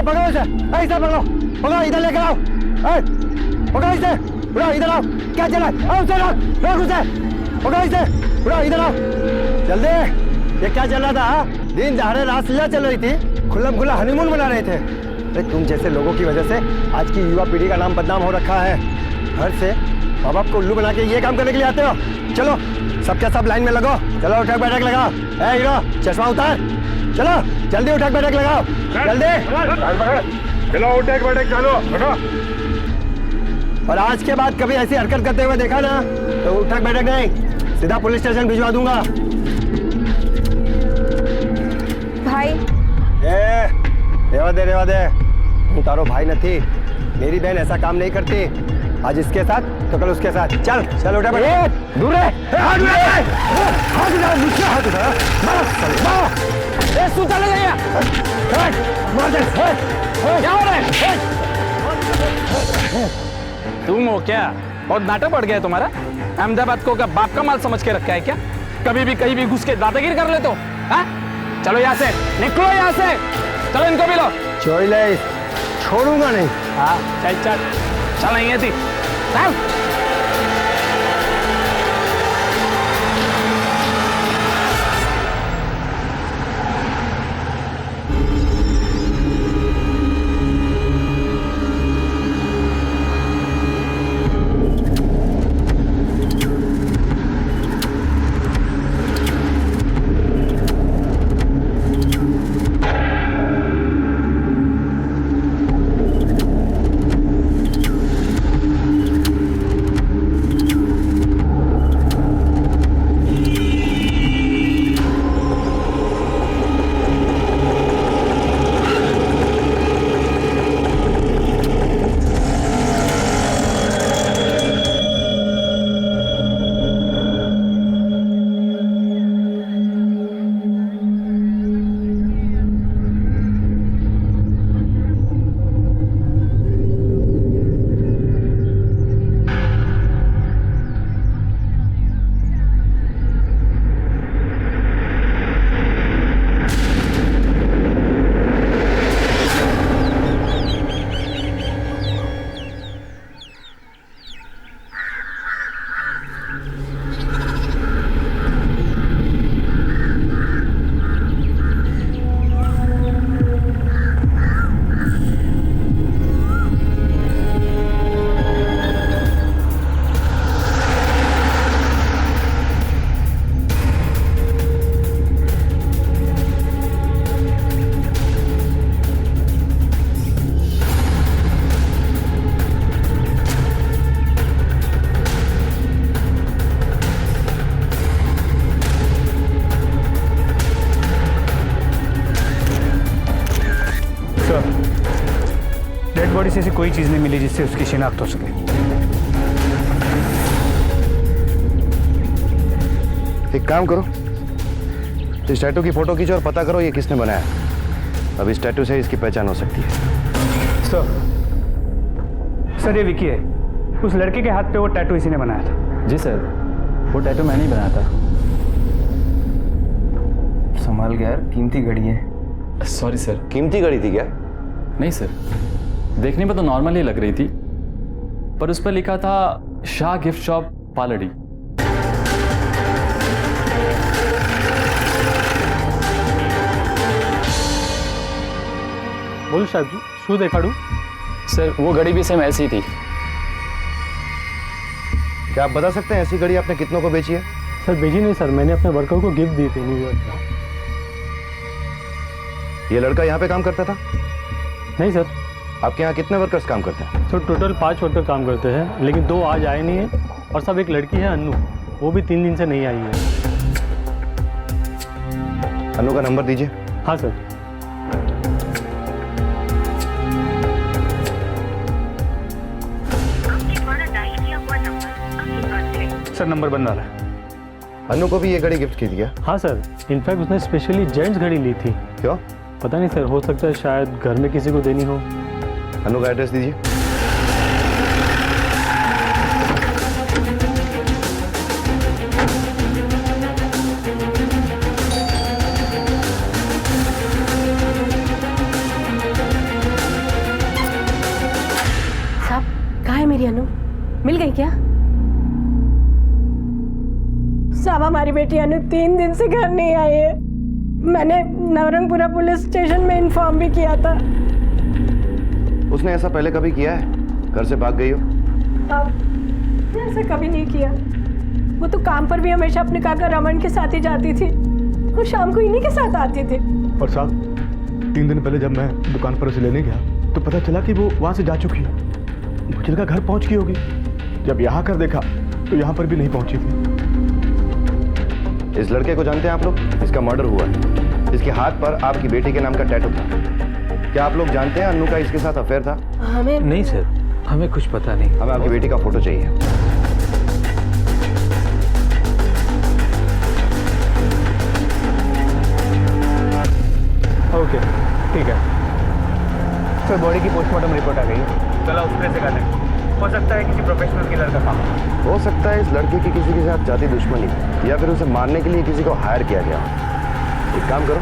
पकड़ो इसे, इसे पकड़ो, पकड़ो इधर लेकर आओ, पकड़ो इसे, उड़ाओ इधर आओ, क्या चला, आओ उसे रोक उसे, पकड़ो इसे, उड़ाओ इधर आओ, जल्दी। ये क्या चल रहा था? दिन दहाड़े रासलीला चल रही थी, खुल्लम खुल्ला हनीमून मना रहे थे। अरे तुम जैसे लोगों की वजह से आज की युवा पीढ़ी का नाम बदनाम हो रखा है। घर से माँ बाप को उल्लू बना के ये काम करने के लिए आते हो। चलो सबके सब लाइन में लगो, चलो उठक बैठक लगाओ। ए हीरो चश्मा उतार, चलो जल्दी उठक बैठक लगाओ, जल्दी चलो उठक बैठक चलो। और आज के बाद कभी ऐसी हरकत करते हुए देखा ना तो उठक बैठक नहीं, सीधा पुलिस स्टेशन भिजवा दूंगा। भाई रेवा दे, तू तारो भाई नहीं, मेरी बहन ऐसा काम नहीं करती। आज इसके साथ तो कल उसके साथ। चल चल उठा बैठ, दूर रहे, हाथ उठा, नीचे हाथ उठा, बस ए सूता ले गया, मार दे, क्या हो रहा है? तुम हो क्या? बहुत नाटक बढ़ गया है तुम्हारा। अहमदाबाद को क्या बाप का माल समझ के रखा है क्या? कभी भी कहीं भी घुस के दादागिरी कर लेते हो? हाँ? चलो यहाँ से निकलो, यहाँ से चलो, इनको भी लो। छोड़ूंगा नहीं। हाँ चल चल चल, नहीं है थी चल। डेड बॉडी से ऐसी कोई चीज नहीं मिली जिससे उसकी शिनाख्त हो सके। एक काम करो, इस टैटू की फोटो खींचो और पता करो ये किसने बनाया। अब इस टैटू से इसकी पहचान हो सकती है। सर ये विकी है, उस लड़के के हाथ पे वो टैटू इसी ने बनाया था। जी सर, वो टैटू मैंने ही बनाया था। संभाल के यार, कीमती घड़ी है। Sorry sir. कीमती घड़ी थी क्या? नहीं सर, देखने में तो नॉर्मल ही लग रही थी, पर उस पर लिखा था शाह गिफ्ट शॉप पालड़ी। बोल साहब जी, शू देखाड़ू? सर वो घड़ी भी सेम ऐसी थी। क्या आप बता सकते हैं ऐसी घड़ी आपने कितनों को बेची है? सर बेची नहीं सर, मैंने अपने वर्कर को गिफ्ट दी थी न्यूयॉर्क में। ये लड़का यहाँ पे काम करता था? नहीं सर। आपके यहाँ कितने वर्कर्स काम करते हैं? तो टोटल 5 वर्कर काम करते हैं, लेकिन 2 आज आए नहीं है, और सब एक लड़की है अन्नू, वो भी 3 दिन से नहीं आई है। अन्नू का नंबर दीजिए। हाँ सर। सर नंबर बन रहा है। अन्नू को भी ये घड़ी गिफ्ट की थी क्या? हाँ सर, इनफैक्ट उसने स्पेशली जेंट्स घड़ी ली थी। क्यों? पता नहीं सर, हो सकता है शायद घर में किसी को देनी हो। अन्नू का एड्रेस दीजिए। बेटी अनु 3 दिन से घर नहीं आई है। मैंने नवरंगपुरा पुलिस स्टेशन में इन्फॉर्म भी किया था। उसने ऐसा पहले कभी किया है? घर से भाग गई हो? अब ऐसा कभी नहीं किया। वो तो काम पर भी हमेशा अपने काका रमन के साथ ही जाती थी और शाम को इन्हीं के साथ आती थी। और साहब 3 दिन पहले जब मैं दुकान पर उसे लेने गया तो पता चला कि वो वहाँ से जा चुकी है। मुझे लगा घर पहुँच गई होगी। जब यहाँ कर देखा तो यहाँ पर भी नहीं पहुँची थी। इस लड़के को जानते हैं आप लोग? इसका मर्डर हुआ है। इसके हाथ पर आपकी बेटी के नाम का टैटू था। क्या आप लोग जानते हैं अन्नू का इसके साथ अफेयर था? हमें नहीं सर, हमें कुछ पता नहीं। हमें आपकी बेटी का फोटो चाहिए। ओके ठीक है सर बॉडी की पोस्टमार्टम रिपोर्ट आ गई है। चला उसमें से करने हो सकता है किसी प्रोफेशनल किलर का काम हो सकता है इस लड़के की किसी के साथ जाति दुश्मनी या फिर उसे मारने के लिए किसी को हायर किया गया हो। एक काम करो,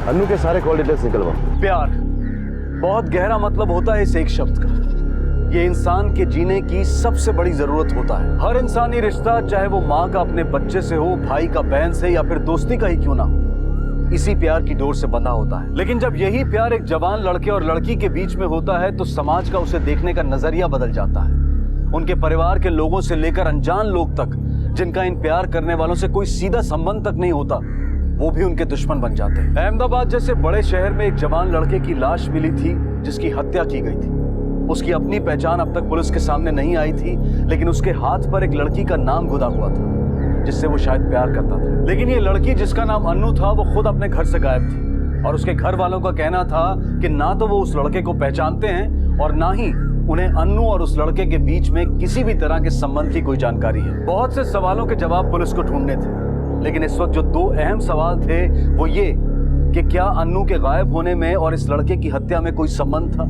अन्नू के सारे कॉल डिटेल्स निकलवाओ। प्यार बहुत गहरा मतलब होता है इस एक शब्द का। ये इंसान के जीने की सबसे बड़ी जरूरत होता है। हर इंसानी रिश्ता, चाहे वो माँ का अपने बच्चे से हो, भाई का बहन से, या फिर दोस्ती का ही क्यों ना हो, इसी प्यार की डोर से बंधा होता है। लेकिन जब यही प्यार एक जवान लड़के और लड़की के बीच में होता है तो समाज का उसे देखने का नजरिया बदल जाता है। उनके परिवार के लोगों से लेकर अनजान लोग तक, जिनका इन प्यार करने वालों से कोई सीधा संबंध तक नहीं होता, वो भी उनके दुश्मन बन जाते हैं। अहमदाबाद जैसे बड़े शहर में एक जवान लड़के की लाश मिली थी जिसकी हत्या की गई थी। उसकी अपनी पहचान अब तक पुलिस के सामने नहीं आई थी, लेकिन उसके हाथ पर एक लड़की का नाम खुदा हुआ था जिससे वो शायद प्यार करता था। लेकिन ये लड़की जिसका नाम अन्नू था वो खुद अपने घर से गायब थी और उसके घर वालों का कहना था कि ना तो वो उस लड़के को पहचानते हैं और ना ही उन्हें अन्नू और उस लड़के के बीच में किसी भी तरह के संबंध की कोई जानकारी है। बहुत से सवालों के जवाब पुलिस को ढूंढने थे, लेकिन इस वक्त जो 2 अहम सवाल थे वो ये कि क्या अन्नू के गायब होने में और इस लड़के की हत्या में कोई संबंध था,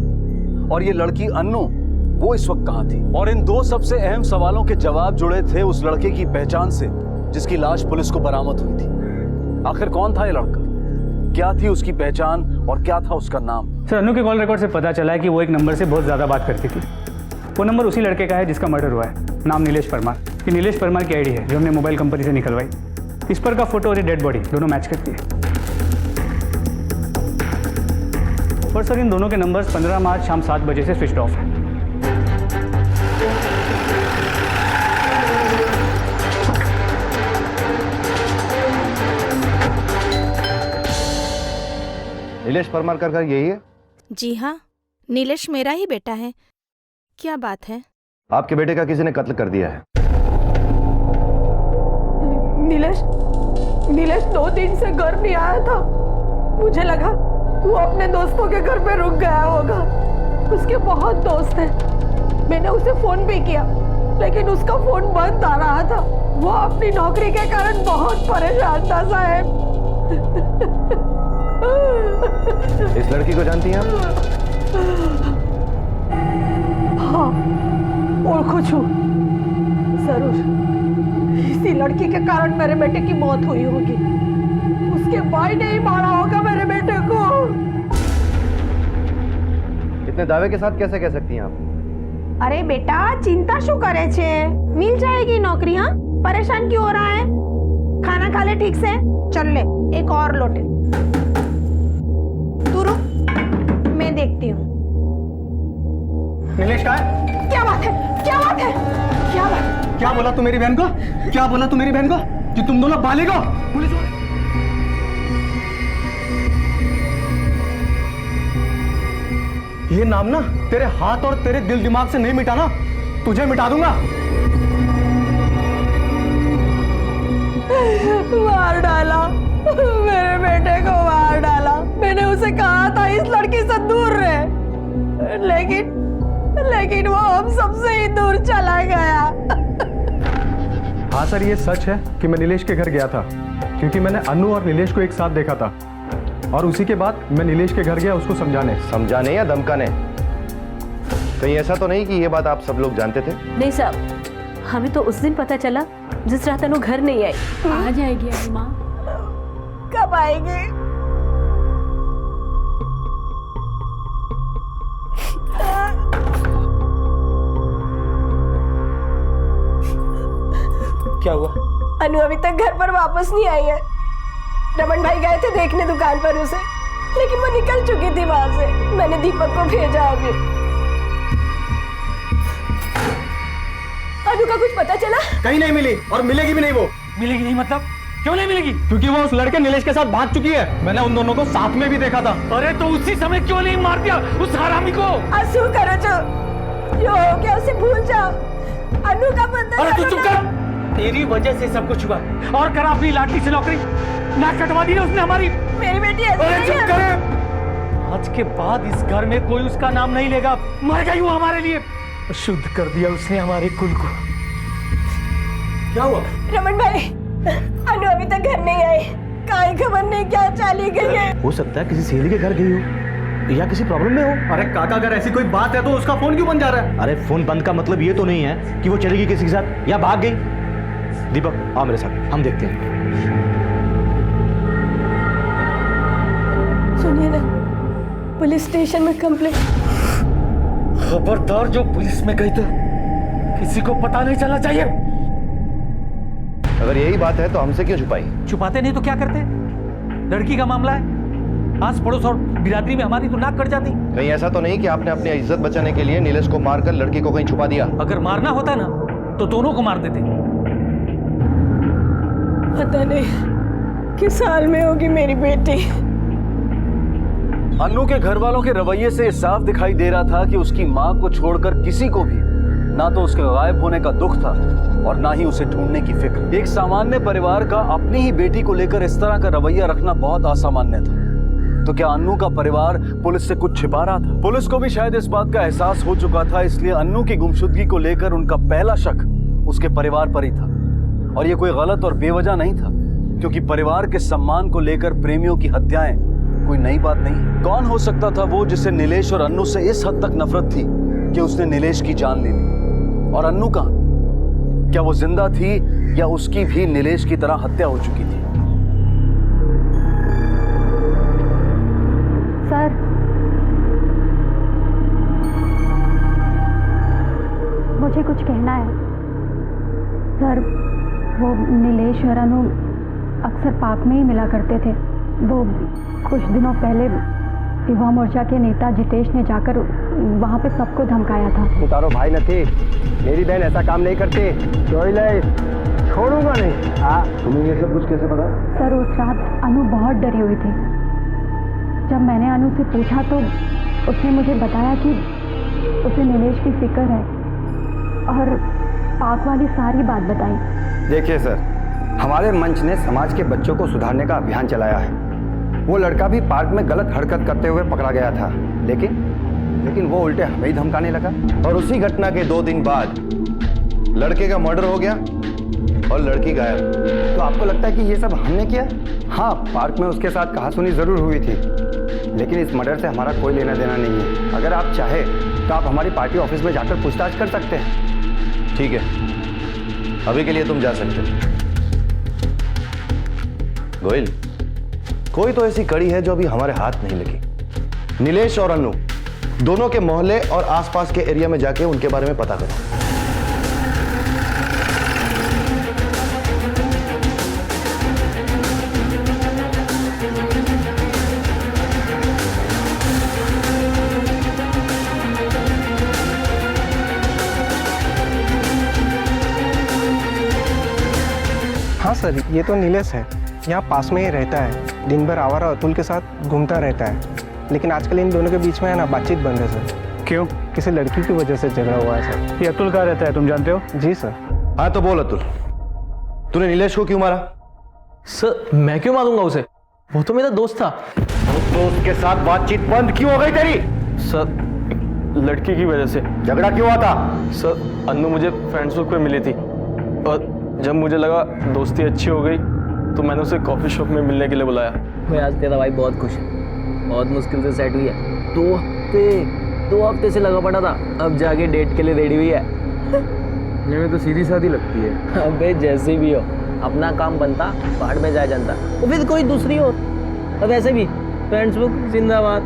और ये लड़की अन्नू वो इस वक्त कहाँ थी। और इन 2 सबसे अहम सवालों के जवाब जुड़े थे उस लड़के की पहचान से जिसकी लाश पुलिस को बरामद हुई थी। आखिर कौन था ये लड़का, क्या थी उसकी पहचान और क्या था उसका नाम? सर अन्नू के कॉल रिकॉर्ड से पता चला है कि वो एक नंबर से बहुत ज़्यादा बात करती थी। वो नंबर उसी लड़के का है जिसका मर्डर हुआ है। नाम नीलेश परमार। ये नीलेश परमार की आईडी है जो हमने मोबाइल कंपनी से निकलवाई। इस पर का फोटो और ये डेड बॉडी दोनों मैच करती है। और सर इन दोनों के नंबर्स 15 मार्च शाम 7 बजे से स्विच ऑफ है। नीलेश परमार का घर यही है? जी हाँ, नीलेश मेरा ही बेटा है। क्या बात है? आपके बेटे का किसी ने कत्ल कर दिया है। नीलेश 2 दिन से घर नहीं आया था। मुझे लगा वो अपने दोस्तों के घर पे रुक गया होगा। उसके बहुत दोस्त हैं। मैंने उसे फोन भी किया लेकिन उसका फोन बंद आ रहा था। वो अपनी नौकरी के कारण बहुत परेशान था साहब। इस लड़की को जानती हैं आप? हाँ, ओळखू छू जरूर। इसी लड़की के कारण मेरे बेटे की मौत हुई होगी। उसके भाई ने ही मारा होगा मेरे बेटे को। इतने दावे के साथ कैसे कह सकती हैं आप? अरे बेटा चिंता शू करे छे, मिल जाएगी नौकरी। हाँ परेशान क्यों हो रहा है? खाना खा ले ठीक से। चल ले एक और लोटे। तू रुक, मैं देखती हूँ। नीलेश का है? क्या बात है? क्या बात है? क्या बात? क्या बोला तू मेरी बहन को? क्या बोला तू मेरी बहन को कि तुम दोनों बालिग हो? पुलिस वाले ये नाम ना तेरे हाथ और तेरे दिल दिमाग से नहीं मिटा ना, तुझे मिटा दूंगा। मार डाला मेरे बेटे को, मार डाला। मैंने उसे कहा था इस लड़की से दूर रहे, लेकिन वो हम सबसे ही दूर चला गया। हाँ सर, ये सच है कि मैं नीलेश के घर गया था क्योंकि मैंने अन्नू और नीलेश को एक साथ देखा था और उसी के बाद मैं नीलेश के घर गया उसको समझाने या धमकाने? कहीं ऐसा तो नहीं कि ये बात आप सब लोग जानते थे? नहीं साहब, हमें तो उस दिन पता चला जिस रात अनु घर नहीं आई। आ जाएगी अभी माँ। कब आएगी? क्या हुआ? अनु अभी तक घर पर वापस नहीं आई है। रमन भाई गए थे देखने दुकान पर उसे, लेकिन वो निकल चुकी थी वहां से। मैंने दीपक को भेजा अभी। अनु का कुछ पता चला? कहीं नहीं मिली और मिलेगी भी नहीं। वो मिलेगी नहीं मतलब? क्यों नहीं मिलेगी? क्योंकि वो उस लड़के नीलेश के साथ भाग चुकी है। मैंने उन दोनों को साथ में भी देखा था। अरे तो उसी समय क्यों नहीं मार दिया उस हरामी को? आंसू करो जो हो गया उसे भूल जाओ। अनु का बंदा। अरे तू चुप कर। तेरी वजह से सब कुछ हुआ और करा अपनी लाडली से नौकरी नाक कटवा दी उसने हमारी। मेरी बेटी अरे चुप करे। आज के बाद इस घर में कोई उसका नाम नहीं लेगा। मर गई वो हमारे लिए। शुद्ध कर दिया उसने हमारे कुल को। क्या हुआ? रमन भाई, अनु अभी तक घर नहीं आई। कहीं खबर नहीं, क्या चली गई है? हो सकता है किसी सहेली के घर गई हो या किसी प्रॉब्लम में हो। अरे काका, अगर ऐसी कोई बात है तो उसका फोन क्यों बंद जा रहा है? अरे फोन बंद का मतलब ये तो नहीं है कि वो चली गई किसी के साथ या भाग गई। दीपक आओ मेरे साथ, हम देखते हैं। सुनिए ना, पुलिस स्टेशन में कंप्लेंट। खबरदार, जो पुलिस में गई तो किसी को पता नहीं चलना चाहिए। अगर यही बात है तो हमसे क्यों छुपाई? छुपाते नहीं तो क्या करते? लड़की का मामला है, आस पड़ोस और बिरादरी में हमारी तो नाक कट जाती। कहीं ऐसा तो नहीं कि आपने अपनी इज्जत बचाने के लिए नीलेश को मारकर लड़की को कहीं छुपा दिया? अगर मारना होता ना तो दोनों को मार देते। पता नहीं किस हाल में होगी मेरी बेटी। अन्नू के घर वालों के रवैये से साफ दिखाई दे रहा था कि उसकी मां को छोड़कर किसी को भी ना तो उसके गायब होने का दुख था और ना ही उसे ढूंढने की फिक्र। एक सामान्य परिवार का अपनी ही बेटी को लेकर इस तरह का रवैया रखना बहुत असामान्य था। तो क्या अन्नू का परिवार पुलिस से कुछ छिपा रहा था? पुलिस को भी शायद इस बात का एहसास हो चुका था, इसलिए अन्नू की गुमशुदगी को लेकर उनका पहला शक उसके परिवार पर ही था। और यह कोई गलत और बेवजह नहीं था, क्योंकि परिवार के सम्मान को लेकर प्रेमियों की हत्याएं कोई नई बात नहीं। कौन हो सकता था वो जिसे नीलेश और अन्नू से इस हद तक नफरत थी कि उसने नीलेश की जान ले ली? और अन्नू कहां? क्या वो जिंदा थी या उसकी भी नीलेश की तरह हत्या हो चुकी थी? सर, मुझे कुछ कहना है। सर, वो नीलेश और अनु अक्सर पार्क में ही मिला करते थे। वो कुछ दिनों पहले युवा मोर्चा के नेता जितेश ने जाकर वहाँ पे सबको धमकाया था। उतारो भाई न थी, मेरी बहन ऐसा काम नहीं करती। छोड़ूंगा नहीं। तुम्हें ये सब कुछ कैसे पता? सर, उस रात अनु बहुत डरी हुई थी। जब मैंने अनु से पूछा तो उसने मुझे बताया कि उसे नीलेश की फिक्र है और पार्क वाली सारी बात बताई। देखिए सर, हमारे मंच ने समाज के बच्चों को सुधारने का अभियान चलाया है। वो लड़का भी पार्क में गलत हरकत करते हुए पकड़ा गया था, लेकिन वो उल्टे हमें ही धमकाने लगा। और उसी घटना के 2 दिन बाद लड़के का मर्डर हो गया और लड़की गायब। तो आपको लगता है कि ये सब हमने किया? हाँ, पार्क में उसके साथ कहासुनी जरूर हुई थी, लेकिन इस मर्डर से हमारा कोई लेना देना नहीं है। अगर आप चाहे तो आप हमारी पार्टी ऑफिस में जाकर पूछताछ कर सकते हैं। ठीक है, अभी के लिए तुम जा सकते हो। गोयल, कोई तो ऐसी कड़ी है जो अभी हमारे हाथ नहीं लगी। नीलेश और अन्नू दोनों के मोहल्ले और आसपास के एरिया में जाके उनके बारे में पता करो। हाँ सर, ये तो नीलेश है। यहाँ पास में ही रहता है। दिन भर आवारा अतुल के साथ घूमता रहता है, लेकिन आजकल इन दोनों के बीच में है ना बातचीत बंद है सर। क्यों? किसी लड़की की वजह से झगड़ा हुआ है सर। ये अतुल कहाँ रहता है, तुम जानते हो? जी सर। हाँ तो बोल अतुल, तूने नीलेश को क्यों मारा? सर, मैं क्यों मारूंगा उसे? वो तो मेरा दोस्त था। दोस्त के साथ बातचीत बंद क्यों हो गई तेरी? सर, लड़की की वजह से। झगड़ा क्यों हुआ था? सर, अन्नू मुझे फेसबुक पे मिली थी और जब मुझे लगा दोस्ती अच्छी हो गई तो मैंने उसे कॉफ़ी शॉप में मिलने के लिए बुलाया। मैं आज तेरा भाई बहुत खुश है। बहुत मुश्किल से सेट हुई है। 2 हफ्ते से लगा पड़ा था, अब जाके डेट के लिए रेडी हुई है। ये तो सीधी सादी लगती है। अबे जैसे भी हो, अपना काम बनता, पहाड़ में जाया जानता, और फिर कोई दूसरी हो। अब वैसे भी फेसबुक जिंदाबाद।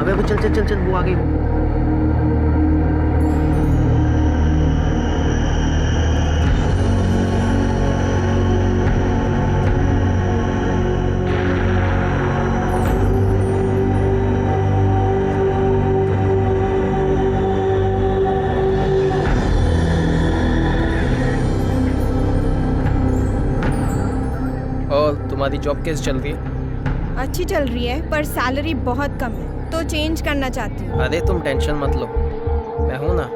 अबे वो चल चल चल चल, वो आ गई। तुम्हारी जॉब कैसे चल रही है? अच्छी चल रही है पर सैलरी बहुत कम है, तो चेंज करना चाहती हूँ। अरे तुम टेंशन मत लो, मैं हूँ ना,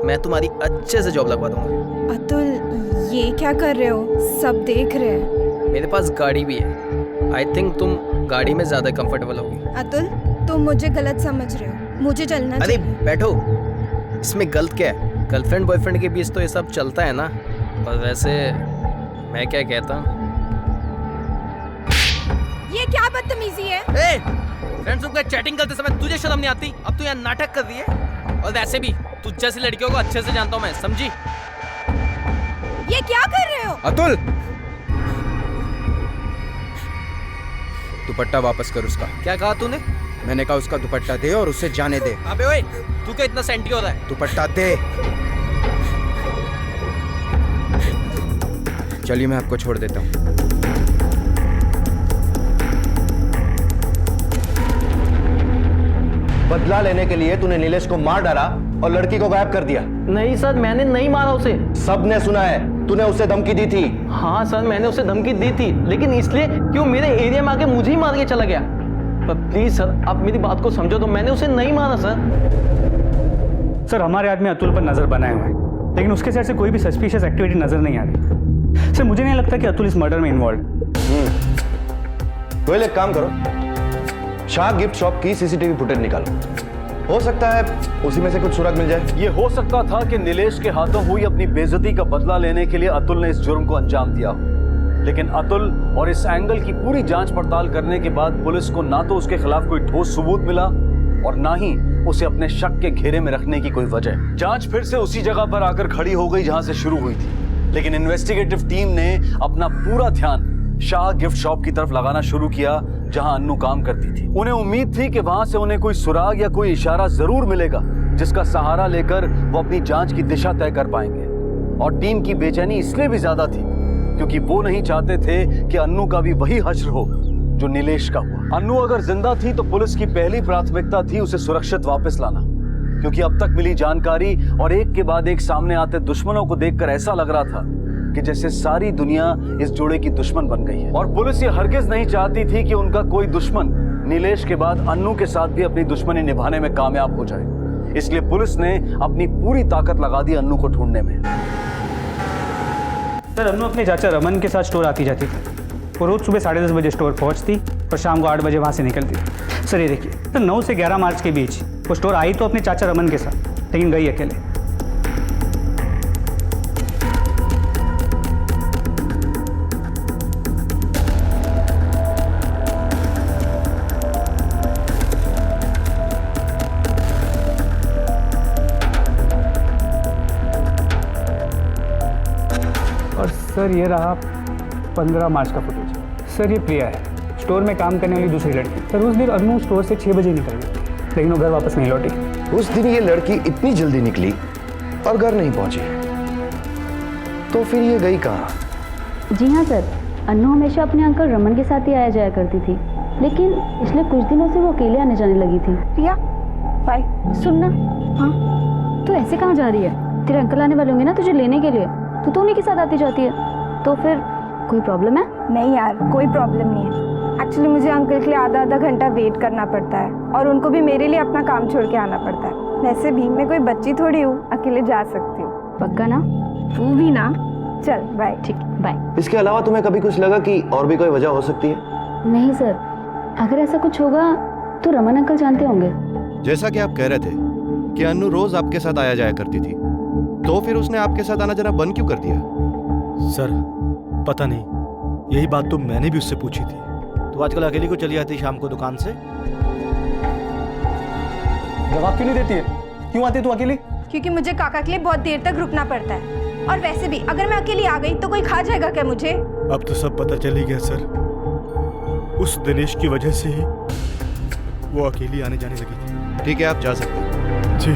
मैं तुम्हारी अच्छे से जॉब लगवा दूंगा। अतुल ये क्या कर रहे हो, सब देख रहे हैं। मेरे पास गाड़ी भी है, आई थिंक तुम गाड़ी में ज़्यादा कंफर्टेबल होगी। अतुल तुम मुझे गलत समझ रहे हो, मुझे चलना अरे चाहिए। बैठो, इसमें गलत क्या है? गर्लफ्रेंड बॉयफ्रेंड के बीच तो ये सब चलता है ना। और वैसे मैं क्या कहता हूँ, ये क्या बदतमीजी है? फ्रेंड्स लोग चैटिंग करते समय तुझे शर्म नहीं आती? अब तू यहाँ नाटक कर रही है। और वैसे भी तुझ जैसी लड़कियों को अच्छे से जानता हूँ मैं, समझी? ये क्या कर रहे हो? अतुल, दुपट्टा वापस कर उसका। क्या कहा तूने? मैंने कहा उसका दुपट्टा दे और उसे जाने दे। अबे ओए, तू क्या इतना सेंटी हो रहा है? दुपट्टा दे। चलिए मैं आपको छोड़ देता हूँ। बदला लेने के लिए तूने नीलेश को मार डाला और लड़की को गायब कर दिया। नहीं सर, मैंने नहीं मारा उसे। सबने सुना है, तूने उसे धमकी दी थी। हाँ सर, मैंने उसे धमकी दी थी, लेकिन इसलिए कि वो मेरे एरिया में आके मुझे ही मार के चला गया। पर प्लीज सर, आप मेरी बात को समझो, तो मैंने उसे नहीं मारा सर। सर हमारे आदमी अतुल पर नजर बनाए हुए हैं, लेकिन उसके साइड से कोई भी सस्पिशियस एक्टिविटी नजर नहीं आ रही। सर मुझे नहीं लगता कि अतुल इस मर्डर में इन्वॉल्व। तो एक काम करो, शाह गिफ्ट शॉप की सीसीटीवी फुटेज निकालो, हो सकता है उसी में से कुछ सुराग मिल जाए। ये हो सकता था कि नीलेश के हाथों हुई अपनी बेइज्जती का बदला लेने के लिए अतुल ने इस जुर्म को अंजाम दिया हो। लेकिन अतुल और इस एंगल की पूरी जांच पड़ताल करने के बाद पुलिस को ना तो उसके खिलाफ कोई ठोस सबूत मिला और ना ही उसे अपने शक के घेरे में रखने की कोई वजह। जांच फिर से उसी जगह पर आकर खड़ी हो गई जहां से शुरू हुई थी, लेकिन इन्वेस्टिगेटिव टीम ने अपना पूरा ध्यान शाह गिफ्ट शॉप की तरफ लगाना शुरू किया जहां अन्नू काम करती थी। उन्हें उम्मीद थी कि वहां से उन्हें कोई सुराग या कोई इशारा जरूर मिलेगा जिसका सहारा लेकर वो अपनी जांच की दिशा तय कर पाएंगे। और टीम की बेचैनी इसलिए भी ज्यादा थी क्योंकि वो नहीं चाहते थे कि अन्नू का भी वही हश्र हो जो नीलेश का हुआ। अन्नू अगर जिंदा थी तो पुलिस की पहली प्राथमिकता थी उसे सुरक्षित वापस लाना, क्योंकि अब तक मिली जानकारी और एक के बाद एक सामने आते दुश्मनों को देखकर ऐसा लग रहा था कि जैसे सारी दुनिया इस जोड़े की दुश्मन बन गई है। और पुलिस ये हरगिज नहीं चाहती थी कि उनका कोई दुश्मन नीलेश के बाद अन्नू के साथ भी अपनी दुश्मनी निभाने में कामयाब हो जाए। इसलिए पुलिस ने अपनी पूरी ताकत लगा दी अन्नू को ढूंढने में। सर अन्नू अपने चाचा रमन के साथ स्टोर आती जाती थी। वो रोज सुबह 10:30 बजे स्टोर पहुंचती और शाम को 8 बजे वहां से निकलती। सर ये देखिए, तो 9 से 11 मार्च के बीच वो स्टोर आई तो अपने चाचा रमन के साथ, लेकिन गई अकेले। और सर ये रहा 15 मार्च का फुटेज। सर ये प्रिया है, स्टोर में काम करने वाली दूसरी लड़की। सर उस दिन अन्नू स्टोर से 6 बजे निकल गई, लेकिन वो घर वापस नहीं लौटी। उस दिन ये लड़की इतनी जल्दी निकली और घर नहीं पहुंची, तो फिर ये गई कहाँ? जी हाँ सर, अन्नू हमेशा अपने अंकल रमन के साथ ही आया जाया करती थी, लेकिन पिछले कुछ दिनों से वो अकेले आने जाने लगी थी। प्रिया बाय। सुनना, हाँ तू ऐसे कहाँ जा रही है? तेरे अंकल आने वाले होंगे ना तुझे लेने के लिए, तू तो उन्हीं के साथ आती जाती है, तो फिर कोई प्रॉब्लम है? नहीं यार, कोई प्रॉब्लम नहीं है। एक्चुअली मुझे अंकल के लिए आधा घंटा वेट करना पड़ता है और उनको भी मेरे लिए अपना काम छोड़ के आना पड़ता है। वैसे भी मैं कोई बच्ची थोड़ी हूँ, अकेले जा सकती हूँ। पक्का ना? तू भी ना? चल बाय। ठीक, बाय। इसके अलावा तुम्हें कभी कुछ लगा कि और भी कोई वजह हो सकती है? नहीं सर, अगर ऐसा कुछ होगा तो रमन अंकल जानते होंगे। जैसा कि आप कह रहे थे कि अन्नू रोज आपके साथ आया जाया करती थी, तो फिर उसने आपके साथ आना जाना बंद क्यों कर दिया? सर पता नहीं, यही बात तो मैंने भी उससे पूछी थी। तो आजकल अकेली को चली आती शाम को दुकान से? जवाब क्यों नहीं देती है? क्यों आती तू अकेली? क्योंकि मुझे काका के लिए बहुत देर तक रुकना पड़ता है, और वैसे भी अगर मैं अकेली आ गई तो कोई खा जाएगा क्या मुझे? अब तो सब पता चल ही गया सर, उस दिनेश की वजह से ही वो अकेली आने जाने लगी थी। ठीक है, आप जा सकते हैं। जी।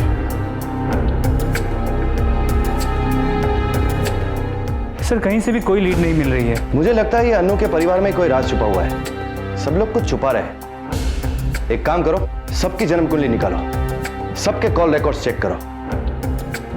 सर कहीं से भी कोई लीड नहीं मिल रही है। मुझे लगता है ये अन्नू के परिवार में कोई राज छुपा हुआ है, सब लोग कुछ छुपा रहे हैं। एक काम करो, सबकी जन्म कुंडली निकालो, सबके कॉल रिकॉर्ड्स चेक करो,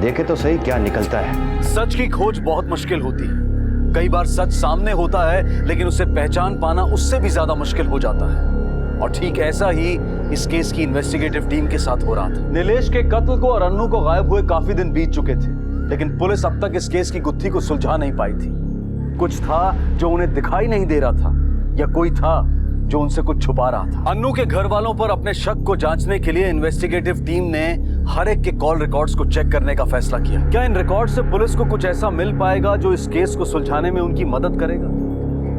देखे तो सही क्या निकलता है। सच की खोज बहुत मुश्किल होती है, कई बार सच सामने होता है लेकिन उसे पहचान पाना उससे भी ज्यादा मुश्किल हो जाता है। और ठीक ऐसा ही इस केस की इन्वेस्टिगेटिव टीम के साथ हो रहा था। नीलेश के कत्ल को और अन्नू को गायब हुए काफी दिन बीत चुके थे, लेकिन पुलिस अब तक इस केस की गुत्थी को सुलझा नहीं पाई थी। कुछ था जो उन्हें दिखाई नहीं दे रहा था, या कोई था जो उनसे कुछ छुपा रहा था। अन्नू के घर वालों पर अपने शक को जांचने के लिए इन्वेस्टिगेटिव टीम ने हर एक के कॉल रिकॉर्ड्स को चेक करने का फैसला किया। क्या इन रिकॉर्ड से पुलिस को कुछ ऐसा मिल पाएगा जो इस केस को सुलझाने में उनकी मदद करेगा,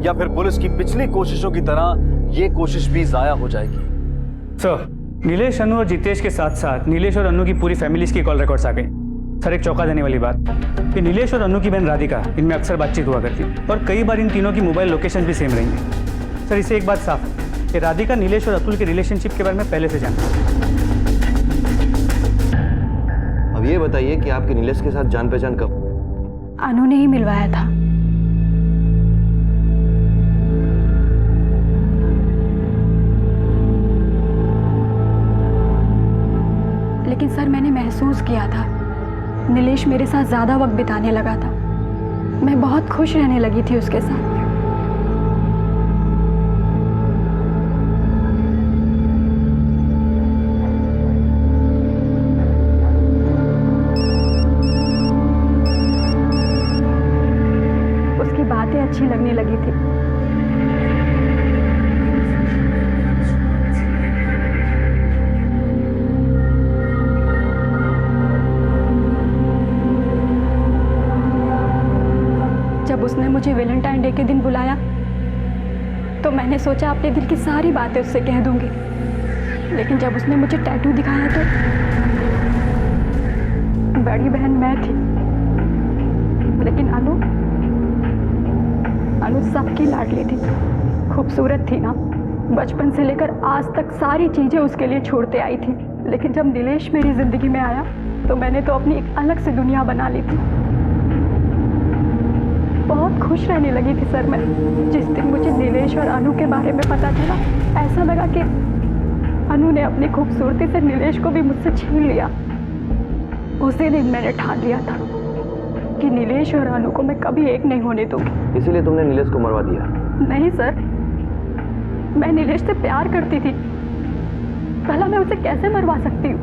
या फिर पुलिस की पिछली कोशिशों की तरह ये कोशिश भी जाया हो जाएगी? सर, नीलेश, अन्नू और जितेश के साथ साथ नीलेश और अन्नू की पूरी फैमिलीज की कॉल रिकॉर्ड्स आ गई। सर, एक चौंका देने वाली बात कि नीलेश और अन्नू की बहन राधिका, इनमें अक्सर बातचीत हुआ करती और कई बार इन तीनों की मोबाइल लोकेशन भी सेम रही है। सर, इससे एक बात साफ है कि राधिका नीलेश और अतुल के रिलेशनशिप के बारे में पहले से जानती है। अब ये बताइए कि आपके नीलेश के साथ जान पहचान कब? अनु ने ही मिलवाया था। लेकिन सर, मैंने महसूस किया था नीलेश मेरे साथ ज़्यादा वक्त बिताने लगा था। मैं बहुत खुश रहने लगी थी उसके साथ। उसकी बातें अच्छी लगने लगी थी। जब उसने मुझे वैलेंटाइन डे के दिन बुलाया तो मैंने सोचा अपने दिल की सारी बातें उससे कह दूंगी, लेकिन जब उसने मुझे टैटू दिखाया तो बड़ी बहन मैं थी, लेकिन अनु सबकी लाडली थी, खूबसूरत थी ना। बचपन से लेकर आज तक सारी चीजें उसके लिए छोड़ते आई थी, लेकिन जब नीलेश मेरी जिंदगी में आया तो मैंने तो अपनी एक अलग सी दुनिया बना ली थी। बहुत खुश रहने लगी थी सर मैं। जिस दिन मुझे नीलेश और अनु के बारे में पता चला, ऐसा लगा कि अनु ने अपनी खूबसूरती से नीलेश को भी मुझसे छीन लिया। उसी दिन मैंने ठान लिया था कि नीलेश और अनु को मैं कभी एक नहीं होने दूंगी। इसीलिए तुमने नीलेश को मरवा दिया? नहीं सर, मैं नीलेश से प्यार करती थी। भला मैं उसे कैसे मरवा सकती हूँ?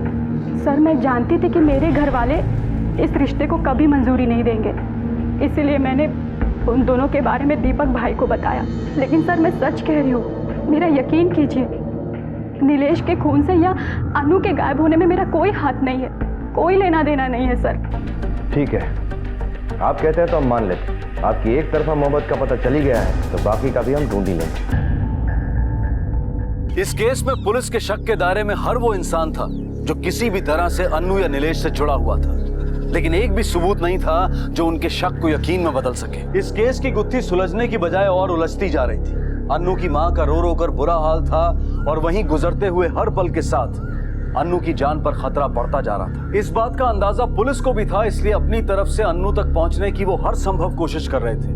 सर, मैं जानती थी कि मेरे घर वाले इस रिश्ते को कभी मंजूरी नहीं देंगे, इसीलिए मैंने उन दोनों के बारे में दीपक भाई को बताया। लेकिन सर, मैं सच कह रही हूँ, मेरा यकीन कीजिए, नीलेश के खून से या अनु के गायब होने में मेरा कोई हाथ नहीं है, कोई लेना देना नहीं है सर। ठीक है, आप कहते हैं तो हम मान लेते। आपकी एक तरफा मोहब्बत का पता चली गया है तो बाकी का भी हम ढूंढ ही लेंगे। इस केस में पुलिस के शक के दायरे में हर वो इंसान था जो किसी भी तरह से अन्नू या नीलेश से जुड़ा हुआ था, लेकिन एक भी सबूत नहीं था जो उनके शक को यकीन में बदल सके। इस केस की गुत्थी सुलझने की बजाय और उलझती जा रही थी। अन्नू की मां का रो रो कर बुरा हाल था, और वहीं गुजरते हुए हर पल के साथ अन्नू की जान पर खतरा बढ़ता जा रहा था। इस बात का अंदाजा पुलिस को भी था, इसलिए अपनी तरफ से अन्नू तक पहुंचने की वो हर संभव कोशिश कर रहे थे,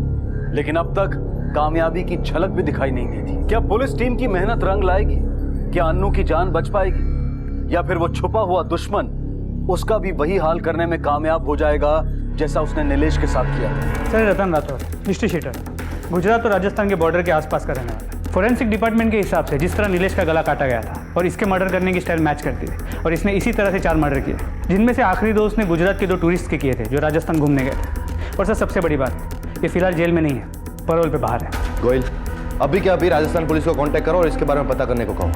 लेकिन अब तक कामयाबी की झलक भी दिखाई नहीं दी थी। क्या पुलिस टीम की मेहनत रंग लाएगी? क्या अन्नू की जान बच पाएगी, या फिर वो छुपा हुआ दुश्मन उसका भी वही हाल करने में कामयाब हो जाएगा जैसा उसने नीलेश के साथ किया था? सर, रतन राठौर, हिस्ट्री शीटर, गुजरात और राजस्थान के बॉर्डर के आसपास का रहने वाला। फोरेंसिक डिपार्टमेंट के हिसाब से जिस तरह नीलेश का गला काटा गया था और इसके मर्डर करने की स्टाइल मैच करती है, और इसने इसी तरह से 4 मर्डर किए, जिनमें से आखिरी 2 उसने गुजरात के 2 टूरिस्ट के किए थे जो राजस्थान घूमने गए थे। और सर, सबसे बड़ी बात, ये फिलहाल जेल में नहीं है, पैरोल पे बाहर है। गोयल, अभी क्या अभी राजस्थान पुलिस को कांटेक्ट करो और इसके बारे में पता करने को कहो।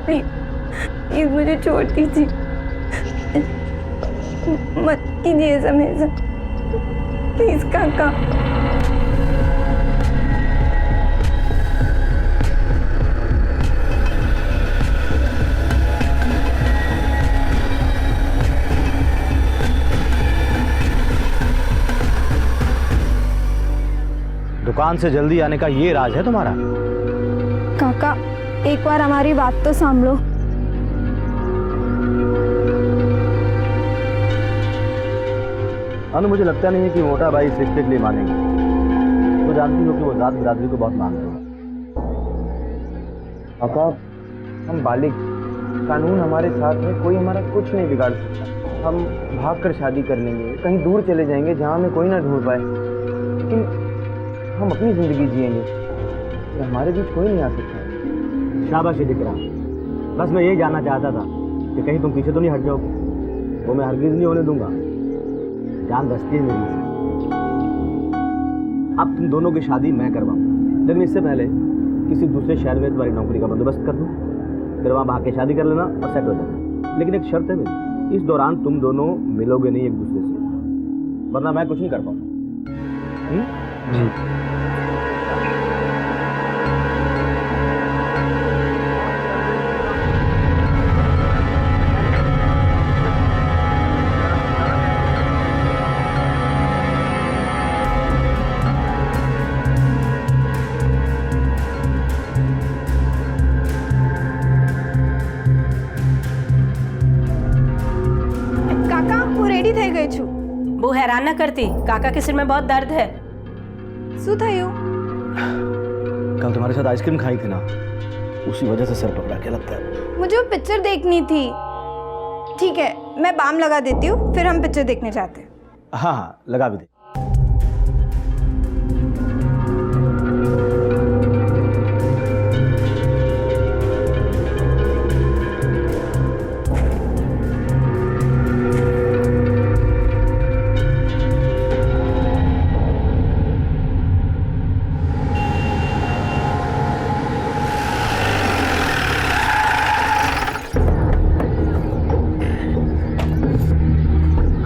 प्लीज मुझे छोड़ दीजिए, मत कीजिए ऐसा मेरे साथ, प्लीज काका। दुकान से जल्दी आने का ये राज है तुम्हारा? काका, एक बार हमारी बात तो संभलो। अनु, मुझे लगता नहीं है कि मोटा भाई इस रिश्ते के लिए मानेंगे। तो जानती हो कि वो जात बिरादरी को बहुत मानते हैं। पापा, हम बालिग, कानून हमारे साथ है, कोई हमारा कुछ नहीं बिगाड़ सकता। हम भाग कर शादी कर लेंगे, कहीं दूर चले जाएंगे जहाँ हमें कोई ना ढूंढ पाए, लेकिन हम अपनी ज़िंदगी जिएंगे, फिर हमारे बीच कोई नहीं आ सकता। शाबाश दिकरा, बस मैं यही जानना चाहता था कि कहीं तुम पीछे तो नहीं हट जाओगे। वो मैं हरगिज नहीं होने दूंगा, जान बचती है मेरी से। अब तुम दोनों की शादी मैं करवाऊंगा, लेकिन इससे पहले किसी दूसरे शहर में तुम्हारी नौकरी का बंदोबस्त कर दूं, फिर वहाँ भाग के शादी कर लेना और सेट हो जाना। लेकिन एक शर्त है मेरी, इस दौरान तुम दोनों मिलोगे नहीं एक दूसरे से, वरना मैं कुछ नहीं कर पाऊंगा। जी। કાકા હું રેડી થઈ ગઈ છું. वो हैरान न करती, काका के सिर में बहुत दर्द है। શું થયું? कल तुम्हारे साथ आइसक्रीम खाई थी ना, उसी वजह से सर पकड़ा के लगता है। मुझे वो पिक्चर देखनी थी. ठीक है, मैं बाम लगा देती हूँ, फिर हम पिक्चर देखने जाते हैं. हाँ हाँ, लगा भी दे।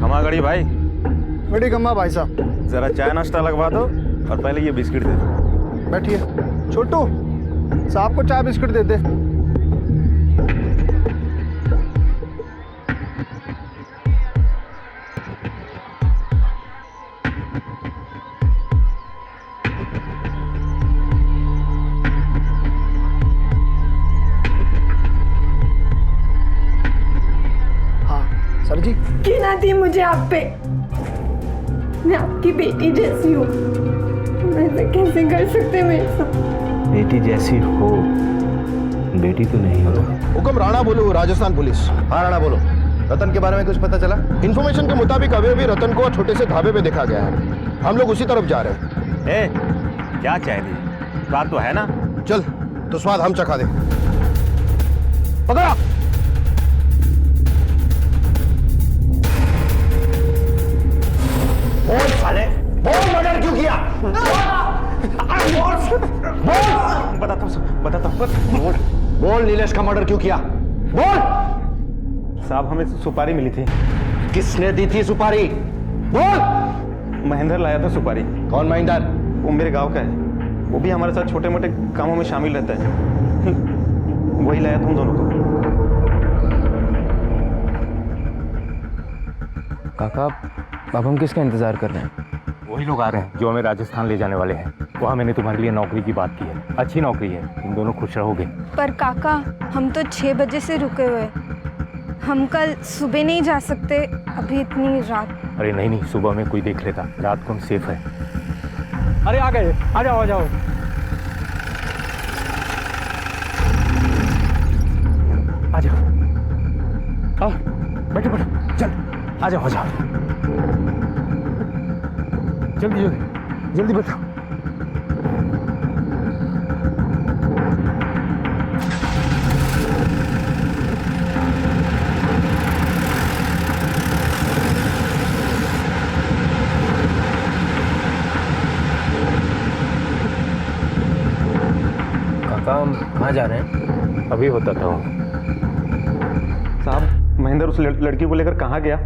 खमागड़ी भाई, बड़ी कम्मा भाई साहब, जरा चाय नाश्ता लगवा दो और पहले ये बिस्किट दे दो। बैठिए। छोटू, साहब को चाय बिस्किट दे दे। हाँ सर जी। घृणा थी मुझे आप पे, मैं आपकी बेटी जैसी हूँ, ऐसे कैसे कर सकते मेरे साथ? बेटी जैसी हो, बेटी तो नहीं हो। हुक्म राणा बोलो, राजस्थान पुलिस। हाँ राणा बोलो, रतन के बारे में कुछ पता चला? इन्फॉर्मेशन के मुताबिक अभी अभी रतन को छोटे से ढाबे पे देखा गया है। हम लोग उसी तरफ जा रहे हैं। क्या चाय दी, बात तो है ना? चल तो स्वाद हम चखा दे। पकड़ा। बोल साले, बोल मर्डर क्यों किया? बताता हूँ। बोल, बोल नीलेश का मर्डर क्यों किया? बोल। साहब, हमें सुपारी मिली थी। किसने दी थी सुपारी? बोल। महेंद्र लाया था सुपारी। कौन महेंद्र? वो मेरे गांव का है, वो भी हमारे साथ छोटे मोटे कामों में शामिल रहता है। वही लाया तुम दोनों को। काका, अब हम किसका इंतजार कर रहे हैं? वही लोग आ रहे हैं जो हमें राजस्थान ले जाने वाले हैं। वहाँ मैंने तुम्हारे लिए नौकरी की बात की है, अच्छी नौकरी है, तुम दोनों खुश रहोगे। पर काका, हम तो 6 बजे से रुके हुए, हम कल सुबह नहीं जा सकते, अभी इतनी रात। अरे नहीं नहीं, सुबह में कोई देख लेता, रात को हम सेफ है। अरे आ गए, आ जाओ आ जाओ। आ जाओ, आओ, बैठो बैठो, चल आ जाओ आ जाओ, जल्दी जल्दी जल्दी बैठो। काका, हम कहाँ जा रहे हैं? अभी होता था साहब, महेंद्र उस लड़की को लेकर कहाँ गया,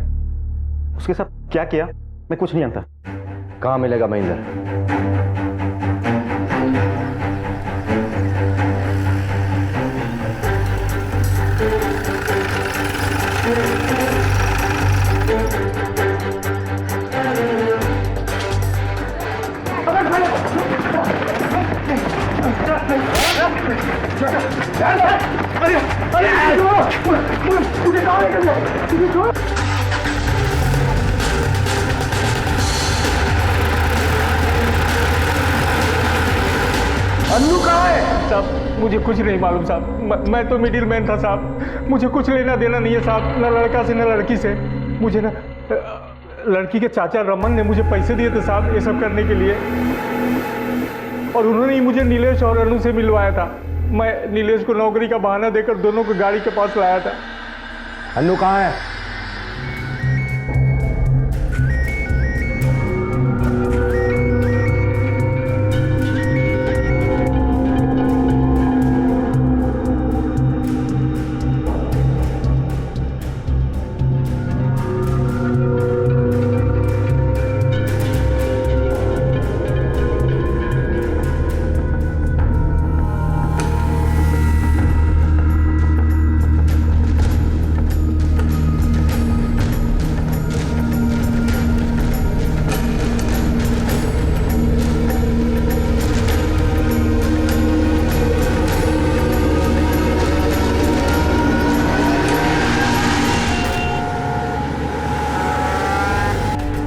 उसके साथ क्या किया, मैं कुछ नहीं जानता। कहाँ मिलेगा महेंद्र? अन्नू कहाँ है? साहब, मुझे कुछ नहीं मालूम साहब, मैं तो मिडिल मैन था साहब, मुझे कुछ लेना देना नहीं है साहब, न लड़का से न लड़की से। मुझे ना लड़की के चाचा रमन ने मुझे पैसे दिए थे साहब ये सब करने के लिए, और उन्होंने ही मुझे नीलेश और अनु से मिलवाया था। मैं नीलेश को नौकरी का बहाना देकर दोनों को गाड़ी के पास लाया था। अन्नू कहाँ है?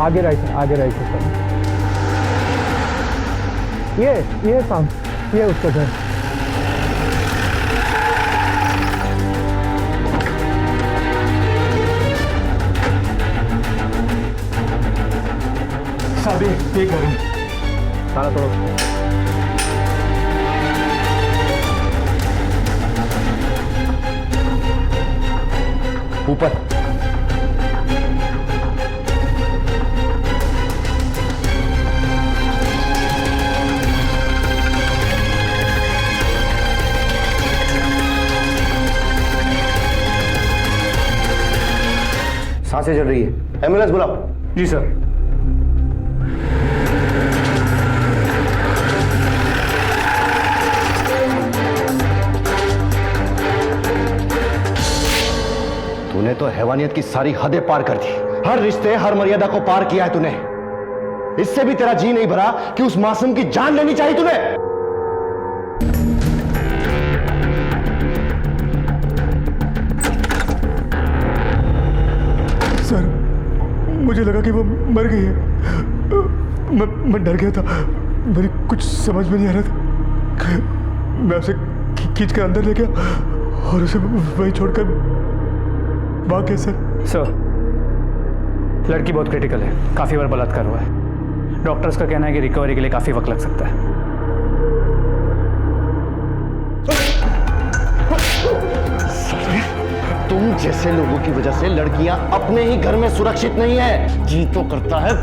आगे राइट है सर। ये साहब, ये उसका घर। साहब ये घर है। सारा तोड़ो। ऊपर। सांसें चल रही है, एम्बुलेंस बुलाओ। जी सर। तूने तो हैवानियत की सारी हदें पार कर दी। हर रिश्ते, हर मर्यादा को पार किया है तूने। इससे भी तेरा जी नहीं भरा कि उस मासूम की जान लेनी चाहिए तूने। सर, मुझे लगा कि वो मर गई है। मैं डर गया था, मेरी कुछ समझ में नहीं आ रहा था। मैं उसे खींच कर अंदर ले गया और उसे वहीं छोड़कर भाग गया। सर, लड़की बहुत क्रिटिकल है, काफ़ी बार बलात्कार हुआ है। डॉक्टर्स का कहना है कि रिकवरी के लिए काफ़ी वक्त लग सकता है। तुम जैसे लोगों की वजह से लड़कियां अपने ही घर में सुरक्षित नहीं है। जी तो करता है।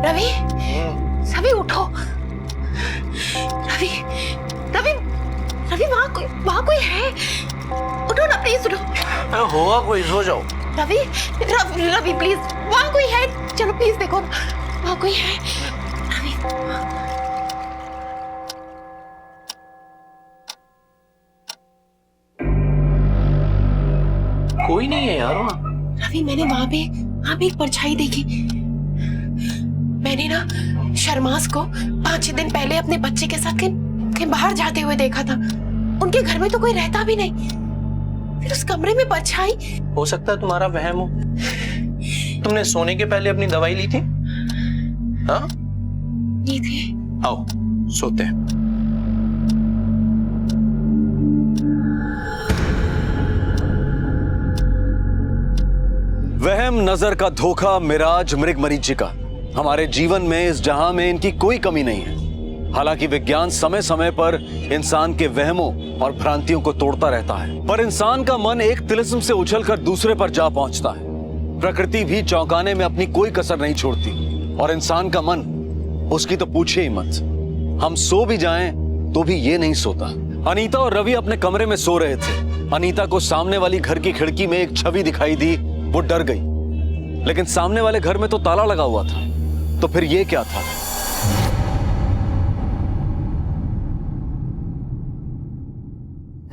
रवि, रवि उठो। रवि, रवि, रवि वहाँ कोई है। उठो ना प्लीज, उठो। होगा कोई, सो जाओ। रवि, रवि प्लीज, वहाँ कोई है। चलो प्लीज देखो, वहाँ कोई है। रवि, कोई नहीं है यार वहाँ। रवि मैंने वहां पे एक परछाई देखी। मैंने ना शर्मास को 5-6 दिन पहले अपने बच्चे के साथ कहीं बाहर जाते हुए देखा था। उनके घर में तो कोई रहता भी नहीं, फिर उस कमरे में परछाई। हो सकता है तुम्हारा वहम हो। तुमने सोने के पहले अपनी दवाई ली थी? हाँ ली थी। आओ सोते हैं। वहम, नजर का धोखा, मिराज, मृगमरीचिका, हमारे जीवन में, इस जहां में इनकी कोई कमी नहीं है। हालांकि विज्ञान समय समय पर इंसान के वहमों और भ्रांतियों को तोड़ता रहता है, पर इंसान का मन एक तिलिस्म से उछलकर दूसरे पर जा पहुंचता है। प्रकृति भी चौंकाने में अपनी कोई कसर नहीं छोड़ती, और इंसान का मन, उसकी तो पूछे ही मत। हम सो भी जाएं तो भी ये नहीं सोता। अनीता और रवि अपने कमरे में सो रहे थे। अनीता को सामने वाली घर की खिड़की में एक छवि दिखाई दी, वो डर गई। लेकिन सामने वाले घर में तो ताला लगा हुआ था, तो फिर ये क्या था?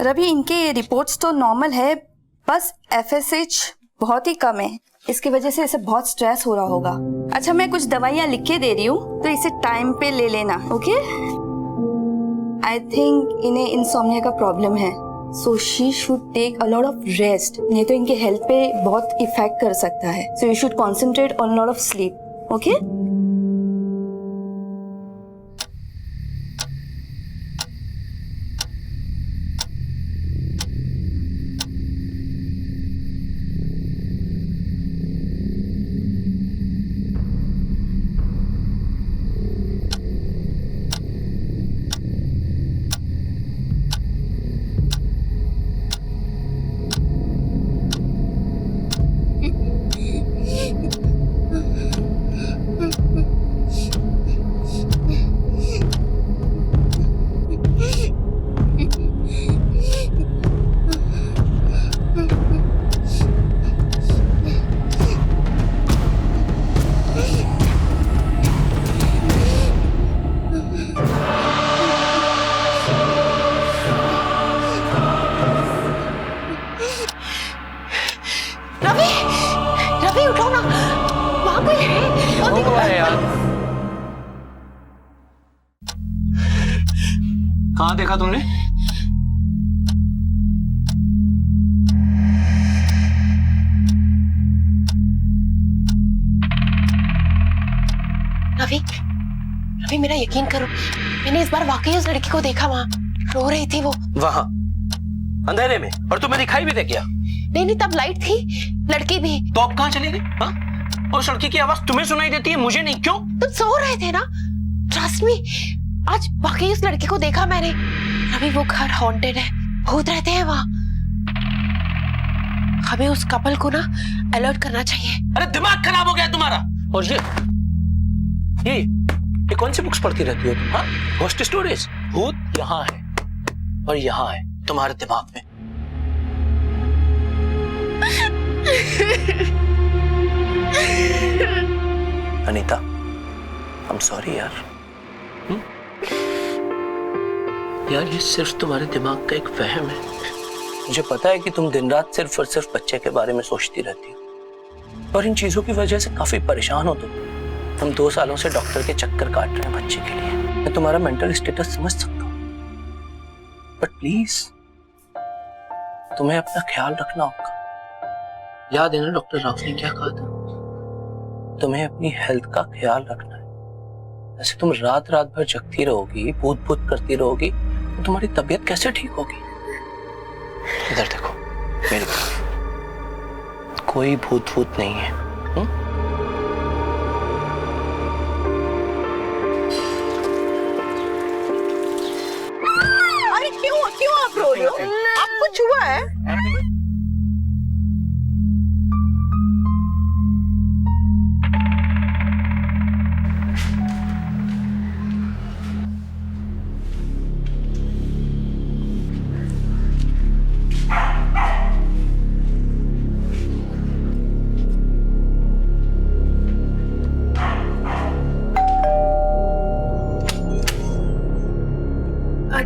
रवि, इनके रिपोर्ट्स तो नॉर्मल है, बस FSH बहुत ही कम है। इसकी वजह से इसे बहुत स्ट्रेस हो रहा होगा। अच्छा, मैं कुछ दवाइयाँ लिख के दे रही हूँ, तो इसे टाइम पे ले लेना, ओके? आई थिंक इन्हें इंसोम्निया का प्रॉब्लम है, so she should take a lot of rest, नहीं तो इनके हेल्थ पे बहुत इफेक्ट कर सकता है। So you should concentrate on lot of sleep, okay? Ravi उठो ना, वहां कोई है। कहाँ देखा तुमने? रवि मेरा यकीन करो, मैंने इस बार वाकई उस लड़की को देखा, वहां रो रही थी वो। वहां अंधेरे में? और तुम्हें दिखाई भी दे क्या? नहीं, तब लाइट थी, लड़की भी। तो आप कहाँ चले गए? हाँ, और उस लड़की की आवाज तुम्हें सुनाई देती है, मुझे नहीं, क्यों? तुम सो रहे थे ना। ट्रस्ट मी, आज वाकई उस लड़की को देखा मैंने। रवि वो घर हॉन्टेड है, भूत रहते हैं वहां। हमें उस कपल को ना अलर्ट करना चाहिए। अरे दिमाग खराब हो गया तुम्हारा। और ये कौन सी बुक्स पढ़ती रहती हो तुम? हाँ, घोस्ट स्टोरीज। भूत यहाँ है और यहाँ है तुम्हारे दिमाग में। अनीता, आई एम सॉरी यार। यार ये सिर्फ तुम्हारे दिमाग का एक वहम है। मुझे पता है कि तुम दिन रात सिर्फ और सिर्फ बच्चे के बारे में सोचती रहती हो, और इन चीजों की वजह से काफी परेशान हो तुम। हम 2 सालों से डॉक्टर के चक्कर काट रहे हैं बच्चे के लिए। मैं तुम्हारा मेंटल स्टेटस समझ सकता हूँ, बट प्लीज तुम्हें अपना ख्याल रखना होगा। याद है ना डॉक्टर राव ने क्या कहा था? तुम्हें अपनी हेल्थ का ख्याल रखना है। ऐसे तुम रात रात भर जगती रहोगी, भूत भूत करती रहोगी, तो तुम्हारी तबीयत कैसे ठीक होगी? इधर देखो मेरी तरफ, कोई भूत भूत नहीं है। अरे क्यों आप रो रहे हो? आपको कुछ हुआ है?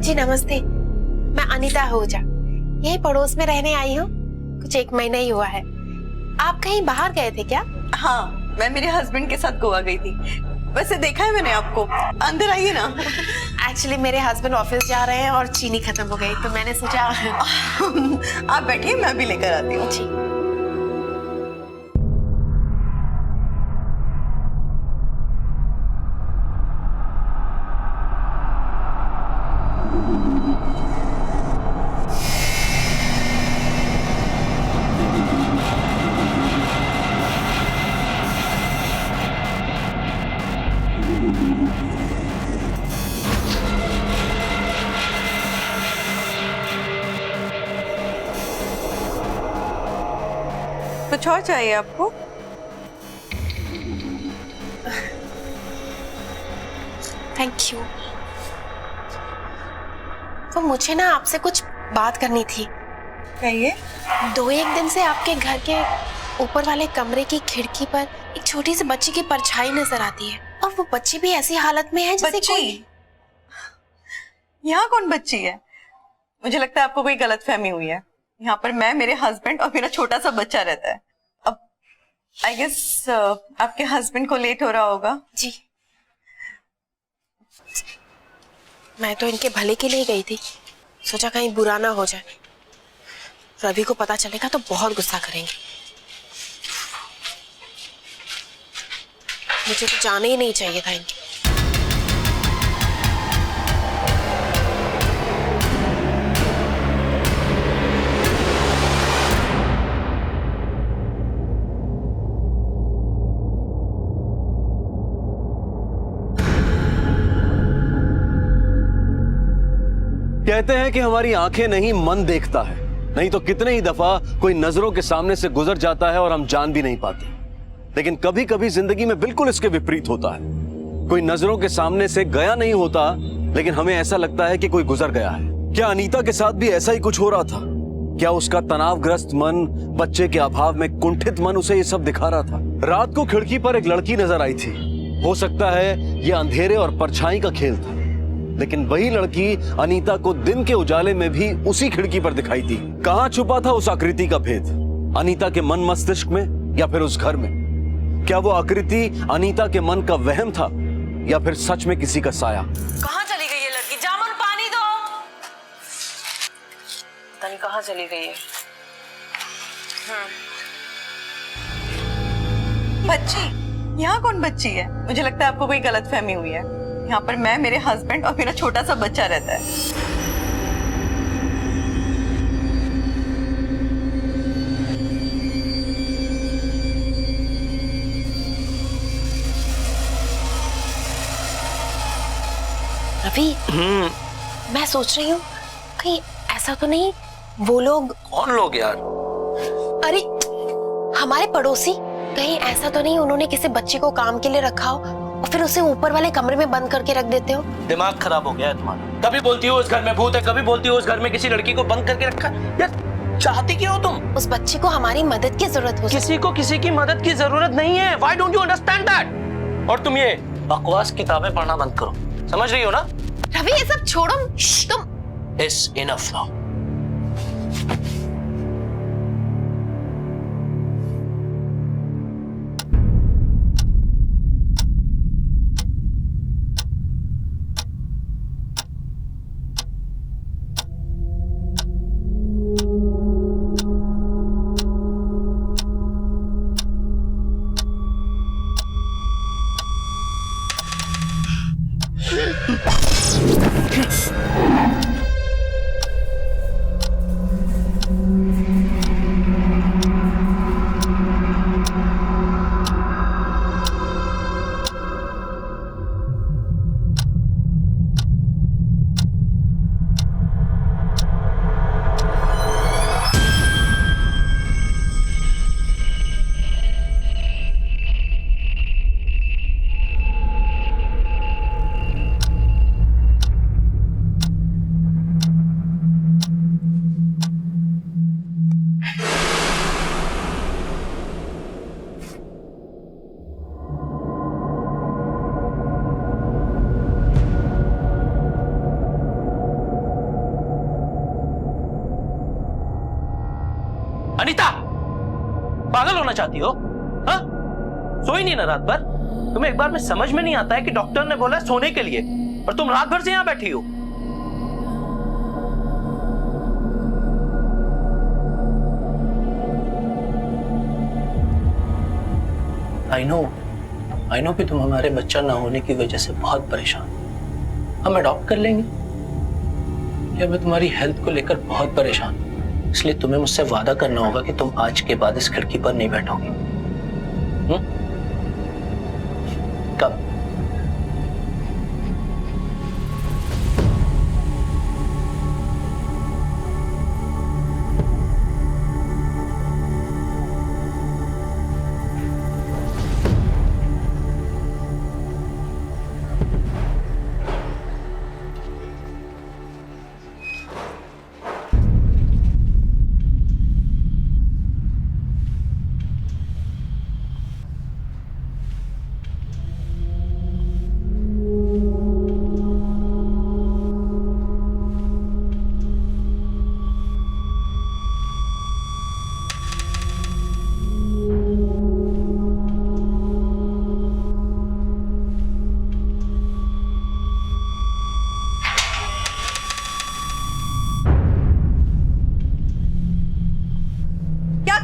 जी नमस्ते, मैं अनीता आहूजा, यही पड़ोस में रहने आई हूँ। कुछ 1 महीना ही हुआ है। आप कहीं बाहर गए थे क्या? हाँ, मैं मेरे हस्बैंड के साथ गोवा गई थी। वैसे देखा है मैंने आपको। अंदर आइए ना। एक्चुअली मेरे हस्बैंड ऑफिस जा रहे हैं और चीनी खत्म हो गई, तो मैंने सोचा आप बैठिए, मैं भी लेकर आती हूँ। जी। कुछ और चाहिए आपको? Thank you. तो मुझे ना आपसे कुछ बात करनी थी। कहिए। 2-1 दिन से आपके घर के ऊपर वाले कमरे की खिड़की पर एक छोटी सी बच्ची की परछाई नजर आती है, और वो बच्ची भी ऐसी हालत में है जैसे कोई। यहाँ कौन बच्ची है? मुझे लगता है आपको कोई गलतफहमी हुई है। यहाँ पर मैं, मेरे हस्बैंड और मेरा छोटा सा बच्चा रहता है। अब आई गेस आपके हस्बैंड को लेट हो रहा होगा। जी, मैं तो इनके भले के लिए गई थी, सोचा कहीं बुरा ना हो जाए। रवि को पता चलेगा तो बहुत गुस्सा करेंगे। मुझे तो जाने ही नहीं चाहिए था इनके। कहते हैं कि हमारी आंखें नहीं, मन देखता है। नहीं तो कितने ही दफा कोई नजरों के सामने से गुजर जाता है और हम जान भी नहीं पाते। लेकिन कभी कभी जिंदगी में बिल्कुल इसके विपरीत होता है। कोई नजरों के सामने से गया नहीं होता, लेकिन हमें ऐसा लगता है कि कोई गुजर गया है। क्या अनीता के साथ भी ऐसा ही कुछ हो रहा था? क्या उसका तनावग्रस्त मन, बच्चे के अभाव में कुंठित मन उसे ये सब दिखा रहा था? रात को खिड़की पर एक लड़की नजर आई थी। हो सकता है यह अंधेरे और परछाई का खेल था, लेकिन वही लड़की अनीता को दिन के उजाले में भी उसी खिड़की पर दिखाई थी। कहां छुपा था उस आकृति का भेद? अनीता के मन मस्तिष्क में या फिर उस घर में? क्या वो आकृति अनीता के मन का वहम था या फिर सच में किसी का साया? कहाँ चली गई ये लड़की? जामुन पानी दो। पता नहीं कहाँ चली गई है। बच्ची? यहाँ कौन बच्ची है? मुझे लगता है आपको कोई गलतफहमी हुई है। यहाँ पर मैं, मेरे हस्बैंड और मेरा छोटा सा बच्चा रहता है। रवि, मैं सोच रही हूँ कहीं ऐसा तो नहीं वो लोग। कौन लोग यार? अरे हमारे पड़ोसी, कहीं ऐसा तो नहीं उन्होंने किसी बच्चे को काम के लिए रखा हो और फिर उसे ऊपर वाले कमरे में बंद करके रख देते हो? दिमाग खराब हो गया है तुम्हारा। कभी बोलती हो उस घर में भूत है, कभी बोलती हो उस घर में किसी लड़की को बंद करके रखा। यार चाहती क्यों हो तुम? उस बच्चे को हमारी मदद की जरूरत हो। किसी को किसी की मदद की जरूरत नहीं है। Why don't you understand that? और तुम ये बकवास किताबें पढ़ना बंद करो, समझ रही हो ना? रवि ये सब छोड़ो, तुम। It's enough now. पागल होना चाहती हो? हाँ? सोई नहीं ना रात भर? तुम्हें एक बार में समझ में नहीं आता है कि डॉक्टर ने बोला सोने के लिए, और तुम रात भर से यहां बैठी हो। आई नो कि तुम हमारे बच्चा ना होने की वजह से बहुत परेशान, हम अडॉप्ट कर लेंगे, या मैं तुम्हारी हेल्थ को लेकर बहुत परेशान हूं, इसलिए तुम्हें मुझसे वादा करना होगा कि तुम आज के बाद इस खिड़की पर नहीं बैठोगी। कब?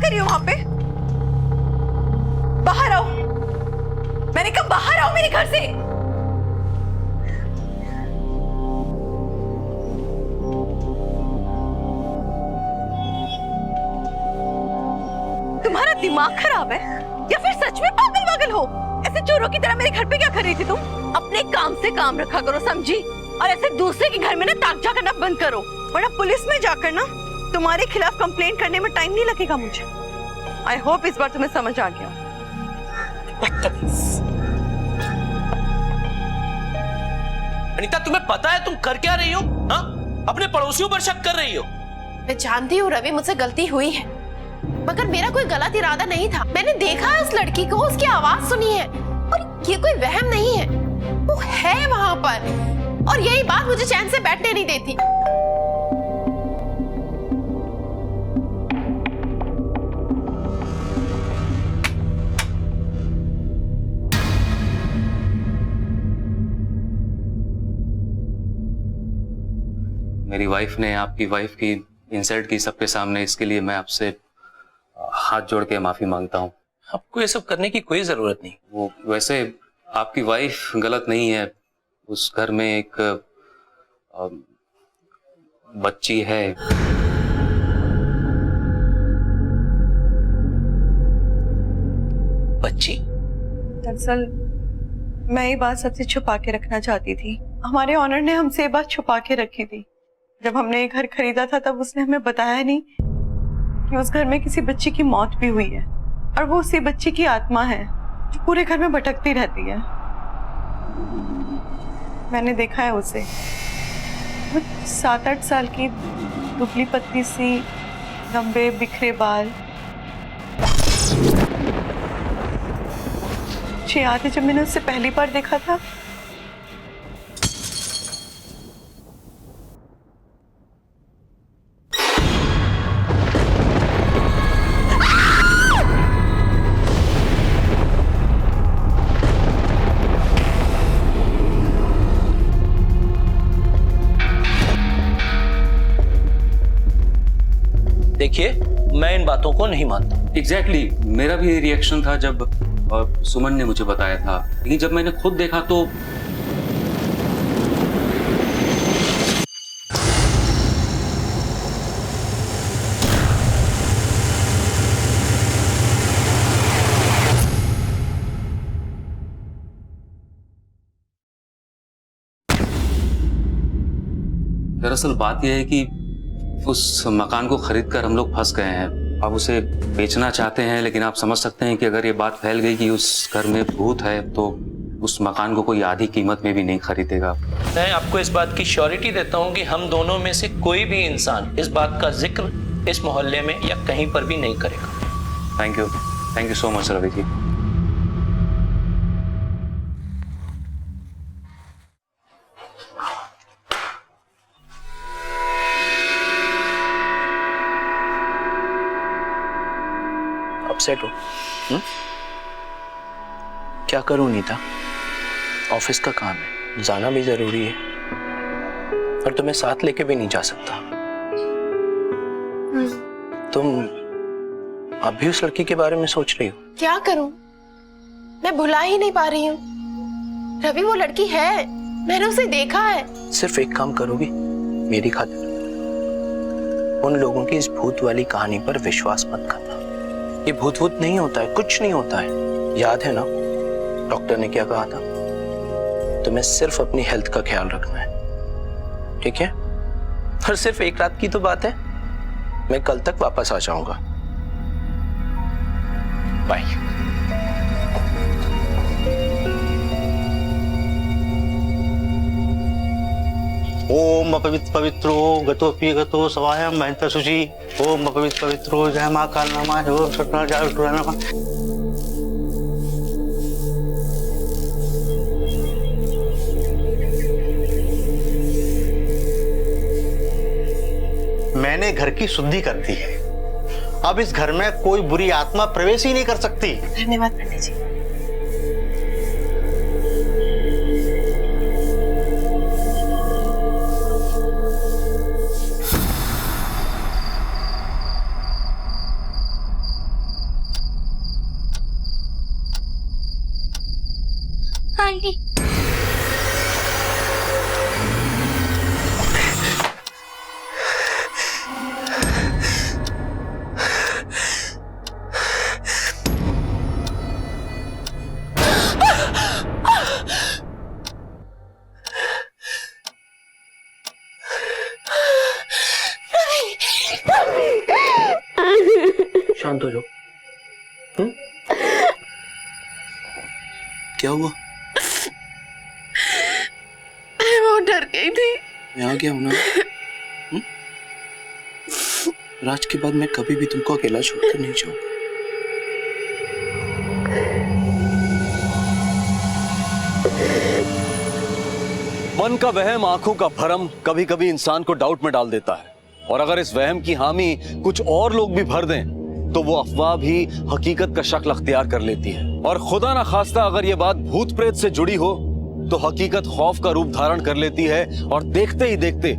कर रही हो वहां पे? बाहर आओ, मैंने कहा बाहर आओ मेरे घर से। तुम्हारा दिमाग खराब है या फिर सच में पागल वागल हो? ऐसे चोरों की तरह मेरे घर पे क्या कर रही थी तुम? अपने काम से काम रखा करो, समझी? और ऐसे दूसरे के घर में ना ताकझा करना बंद करो, वरना पुलिस में जाकर ना तुम्हारे खिलाफ कंप्लेंट करने में टाइम नहीं लगेगा मुझे। आई होप इस बार तुम्हें समझ आ गया। अनीता, तुम्हें पता है तुम कर क्या रही हो? हाँ? अपने पड़ोसियों पर शक कर रही हो। मैं जानती हूँ रवि, मुझसे गलती हुई है, मगर मेरा कोई गलत इरादा नहीं था। मैंने देखा है उस लड़की को, उसकी आवाज सुनी है, और ये कोई वहम नहीं है, वो है वहां पर, और यही बात मुझे चैन से बैठने नहीं देती। मेरी वाइफ ने आपकी वाइफ की इंसल्ट की सबके सामने, इसके लिए मैं आपसे हाथ जोड़ के माफी मांगता हूँ। आपको ये सब करने की कोई जरूरत नहीं। वो वैसे आपकी वाइफ गलत नहीं है, उस घर में एक बच्ची है। बच्ची? दरअसल मैं ये बात सबसे छुपा के रखना चाहती थी। हमारे ऑनर ने हमसे ये बात छुपा के रखी थी। जब हमने ये घर खरीदा था तब उसने हमें बताया नहीं कि उस घर में किसी बच्ची की मौत भी हुई है, और वो उसी बच्ची की आत्मा है जो पूरे घर में भटकती रहती है। मैंने देखा है उसे, 7-8 साल की, दुबली पतली सी, लंबे बिखरे बाल। मुझे याद है जब मैंने उससे पहली बार देखा था, देखिए, मैं इन बातों को नहीं मानता। एग्जैक्टली, मेरा भी रिएक्शन था जब सुमन ने मुझे बताया था, लेकिन जब मैंने खुद देखा तो दरअसल बात यह है कि उस मकान को खरीदकर हम लोग फंस गए हैं। अब उसे बेचना चाहते हैं, लेकिन आप समझ सकते हैं कि अगर ये बात फैल गई कि उस घर में भूत है तो उस मकान को कोई आधी कीमत में भी नहीं खरीदेगा। मैं आपको इस बात की श्योरिटी देता हूं कि हम दोनों में से कोई भी इंसान इस बात का जिक्र इस मोहल्ले में या कहीं पर भी नहीं करेगा। Thank you so much Ravi ji. Upset हो? क्या करूं नीता, ऑफिस का काम है, जाना भी जरूरी है और तुम्हें साथ लेके भी नहीं जा सकता। तुम अब भी उस लड़की के बारे में सोच रही हो? क्या करूं, मैं भुला ही नहीं पा रही हूँ। रवि वो लड़की है, मैंने उसे देखा है। सिर्फ एक काम करोगी मेरी खातिर? उन लोगों की इस भूत वाली कहानी पर विश्वास मत करना। ये भूत भूत नहीं होता है, कुछ नहीं होता है। याद है ना डॉक्टर ने क्या कहा था? तुम्हें सिर्फ अपनी हेल्थ का ख्याल रखना है, ठीक है? और सिर्फ एक रात की तो बात है, मैं कल तक वापस आ जाऊंगा। बाय। ओम अपवित्र पवित्रो गतोपि गतो सवायम महंत शुचि। ओम अपवित्र पवित्रो जय मां काल नमः। ओम सतना जय टुरा नमः। मैंने घर की शुद्धि कर दी है, अब इस घर में कोई बुरी आत्मा प्रवेश ही नहीं कर सकती। धन्यवाद पंडित जी। आंटी शांत हो जाओ। क्या हुआ? मैं बहुत डर गई थी। मैं आ गया हूं ना। राज के बाद मैं कभी भी तुमको अकेला छोड़कर नहीं जाऊंगा। मन का वहम, आंखों का भरम कभी कभी इंसान को डाउट में डाल देता है, और अगर इस वहम की हामी कुछ और लोग भी भर दें तो वो अफवाह भी हकीकत का शक्ल अख्तियार कर लेती है। और खुदा ना खास्ता अगर ये बात भूत प्रेत से जुड़ी हो तो हकीकत खौफ का रूप धारण कर लेती है, और देखते ही देखते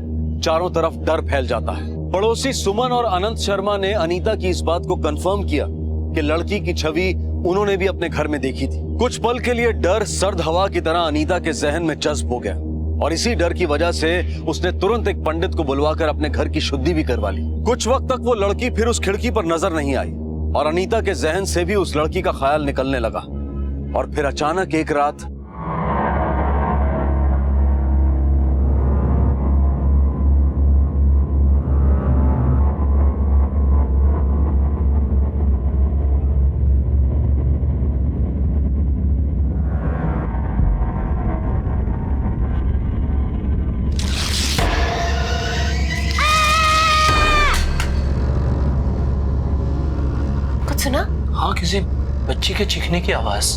चारों तरफ डर फैल जाता है। पड़ोसी सुमन और अनंत शर्मा ने अनीता की इस बात को कंफर्म किया कि लड़की की छवि उन्होंने भी अपने घर में देखी थी। कुछ पल के लिए डर सर्द हवा की तरह अनीता के जहन में जज्ब हो गया, और इसी डर की वजह से उसने तुरंत एक पंडित को बुलवाकर अपने घर की शुद्धि भी करवा ली। कुछ वक्त तक वो लड़की फिर उस खिड़की पर नजर नहीं आई, और अनीता के जहन से भी उस लड़की का ख्याल निकलने लगा। और फिर अचानक एक रात सुना? हाँ, किसी बच्ची के चीखने की आवाज।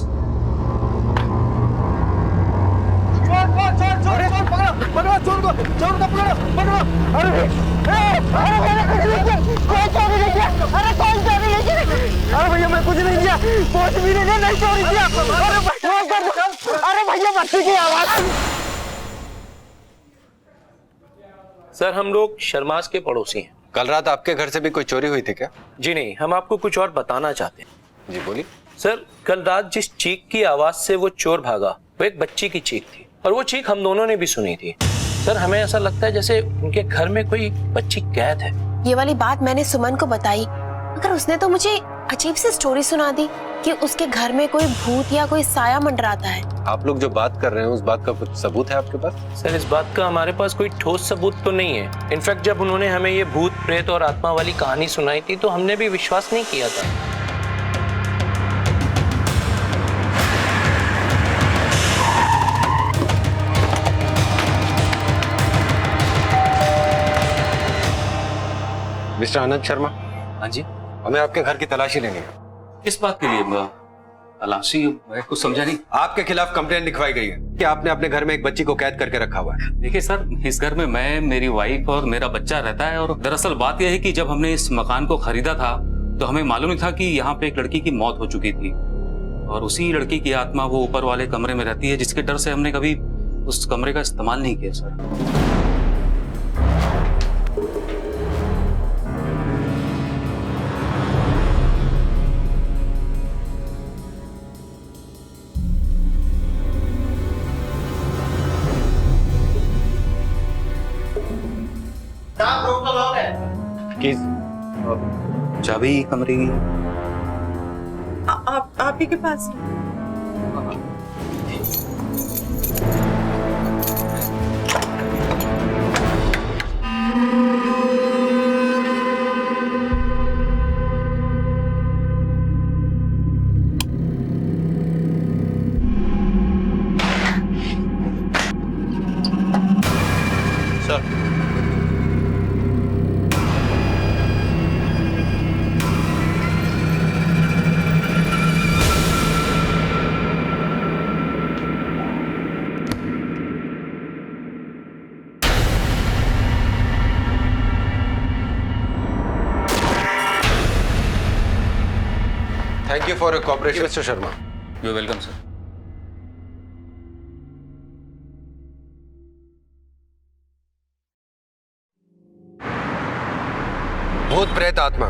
अरे भैया मैं कुछ नहीं किया, कुछ भी नहीं चोरी किया। अरे भैया बच्ची की आवाज। सर हम लोग शर्मास के पड़ोसी हैं। कल रात आपके घर से भी कोई चोरी हुई थी क्या? जी नहीं, हम आपको कुछ और बताना चाहते हैं। जी बोलिए। सर कल रात जिस चीख की आवाज से वो चोर भागा वो एक बच्ची की चीख थी, और वो चीख हम दोनों ने भी सुनी थी। सर हमें ऐसा लगता है जैसे उनके घर में कोई बच्ची कैद है। ये वाली बात मैंने सुमन को बताई, मगर उसने तो मुझे अजीब सी स्टोरी सुना दी कि उसके घर में कोई भूत या कोई साया मंडराता है। आप लोग जो बात कर रहे हैं उस बात का कुछ सबूत है आपके पास? सर इस बात का हमारे पास कोई ठोस सबूत तो नहीं है। इनफैक्ट जब उन्होंने हमें ये भूत प्रेत और आत्मा वाली कहानी सुनाई थी तो हमने भी विश्वास नहीं किया था। मिस्टर आनंद शर्मा। हाँ जी। हमें आपके घर की तलाशी लेनी है। किस बात के लिए तलाशी? मैं कुछ समझा नहीं। आपके खिलाफ कंप्लेंट लिखवाई गई है कि आपने अपने घर में एक बच्ची को कैद करके रखा हुआ है। देखिए सर, इस घर में मैं, मेरी वाइफ और मेरा बच्चा रहता है, और दरअसल बात यह है कि जब हमने इस मकान को खरीदा था तो हमें मालूम नहीं था कि यहाँ पे एक लड़की की मौत हो चुकी थी और उसी लड़की की आत्मा वो ऊपर वाले कमरे में रहती है, जिसके डर से हमने कभी उस कमरे का इस्तेमाल नहीं किया सर। चाबी कमरे की आप ही के पास। Thank you for your cooperation mister Sharma. You welcome sir. भूत प्रेत आत्मा,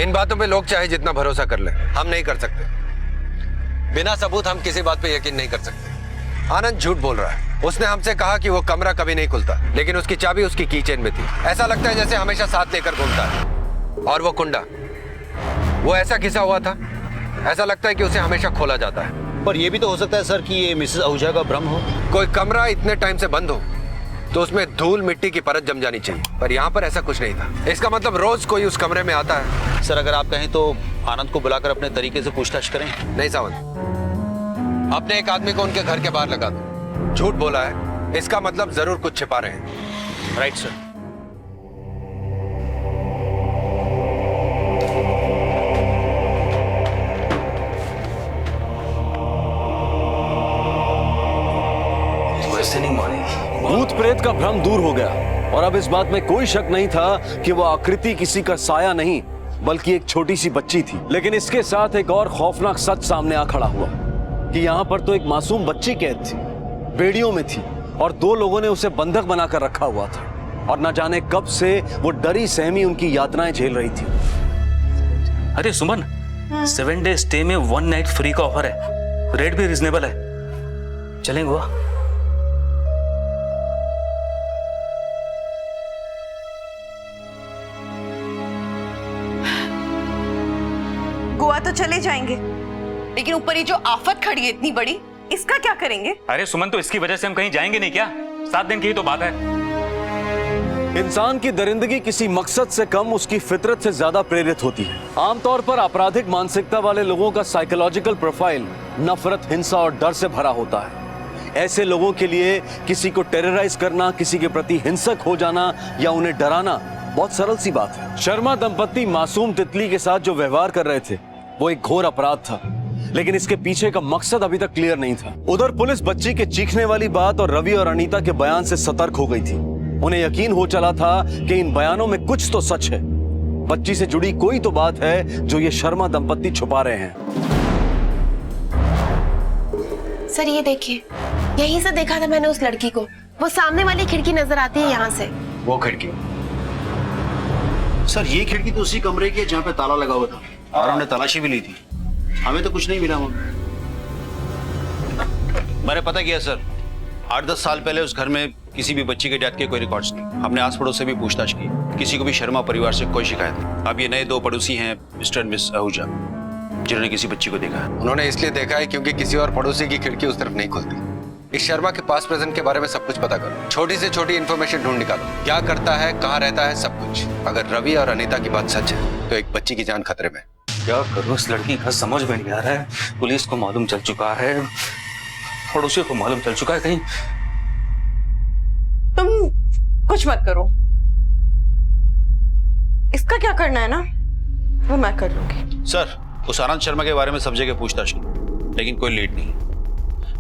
इन बातों पे लोग चाहे जितना भरोसा कर ले, हम नहीं कर सकते। बिना सबूत हम किसी बात पे यकीन नहीं कर सकते। आनंद झूठ बोल रहा है। उसने हमसे कहा कि वो कमरा कभी नहीं खुलता, लेकिन उसकी चाबी उसकी कीचेन में थी। ऐसा लगता है जैसे हमेशा साथ लेकर घूमता है। और वो कुंडा, वो ऐसा घिसा हुआ था, ऐसा लगता है कि उसे हमेशा खोला जाता है। पर यह भी तो हो सकता है सर कि ये मिसेस आहूजा का भ्रम हो। कोई कमरा इतने टाइम से बंद हो तो उसमें धूल मिट्टी की परत जम जानी चाहिए, पर यहाँ पर ऐसा कुछ नहीं था। इसका मतलब रोज कोई उस कमरे में आता है। सर अगर आप कहें तो आनंद को बुलाकर अपने तरीके से पूछताछ करें। नहीं सावंत, अपने एक आदमी को उनके घर के बाहर लगा दो। झूठ बोला है, इसका मतलब जरूर कुछ छिपा रहे हैं। Right sir. भूत प्रेत का भ्रम दूर हो गया और अब इस बात में कोई शक नहीं था कि वह आकृति किसी का साया नहीं बल्कि एक छोटी सी बच्ची थी। लेकिन इसके साथ एक और खौफनाक सच सामने आ खड़ा हुआ कि यहाँ पर तो एक मासूम बच्ची कैद थी, बेड़ियों में थी और दो लोगों ने उसे बंधक बनाकर रखा हुआ था और न जाने कब से वो डरी सहमी उनकी यातनाएं झेल रही थी। अरे सुमन, 7 डे स्टे में 1 नाइट फ्री का ऑफर है, रेट भी रिजनेबल है। चलें गोवा? गोवा तो चले जाएंगे, लेकिन ऊपर ये जो आफत खड़ी है इतनी बड़ी, इसका क्या करेंगे? अरे सुमन, तो इसकी वजह से हम कहीं जाएंगे नहीं क्या? 7 दिन की ही तो बात है। इंसान की दरिंदगी किसी मकसद से कम उसकी फितरत से ज्यादा प्रेरित होती है। आमतौर पर आपराधिक मानसिकता वाले लोगों का साइकोलॉजिकल प्रोफाइल नफरत, हिंसा और डर से भरा होता है। ऐसे लोगों के लिए किसी को टेरराइज करना, किसी के प्रति हिंसक हो जाना या उन्हें डराना बहुत सरल सी बात है। शर्मा दंपत्ति मासूम तितली के साथ जो व्यवहार कर रहे थे वो एक घोर अपराध था, लेकिन इसके पीछे का मकसद अभी तक क्लियर नहीं था। उधर पुलिस बच्ची के चीखने वाली बात और रवि और अनीता के बयान से सतर्क हो गई थी। उन्हें यकीन हो चला था कि इन बयानों में कुछ तो सच है, बच्ची से जुड़ी कोई तो बात है जो ये शर्मा दंपत्ति छुपा रहे हैं। सर ये देखिए, यहीं से देखा था मैंने उस लड़की को। वो सामने वाली खिड़की नजर आती है यहाँ से। वो खिड़की? सर ये खिड़की तो उसी कमरे की है जहाँ पे ताला लगा हुआ था और हमने तलाशी भी ली थी। हमें तो कुछ नहीं मिला। मैंने पता किया सर, 8-10 साल पहले उस घर में किसी भी बच्ची के डेथ के कोई रिकॉर्ड्स नहीं। हमने आस पड़ोस से भी पूछताछ की, किसी को भी शर्मा परिवार से कोई शिकायत नहीं। अब ये नए 2 पड़ोसी हैं, मिस्टर एंड मिस आहूजा, जिन्होंने किसी बच्ची को देखा है। उन्होंने इसलिए देखा है क्योंकि किसी और पड़ोसी की खिड़की उस तरफ नहीं खुलती। इस शर्मा के पास प्रेजेंट के बारे में सब कुछ पता करो, छोटी से छोटी इन्फॉर्मेशन ढूंढ निकालो, क्या करता है, कहाँ रहता है, सब कुछ। अगर रवि और अनीता की बात सच है तो एक बच्ची की जान खतरे में। क्या करूं, इस लड़की का समझ में नहीं आ रहा है। पुलिस को मालूम चल चुका है, पड़ोसियों को मालूम चल चुका है। कहीं तुम कुछ मत करो, इसका क्या करना है ना वो मैं कर लूंगी। सर उस आनंद शर्मा के बारे में सब जगह पूछताछ की, लेकिन कोई लीड नहीं।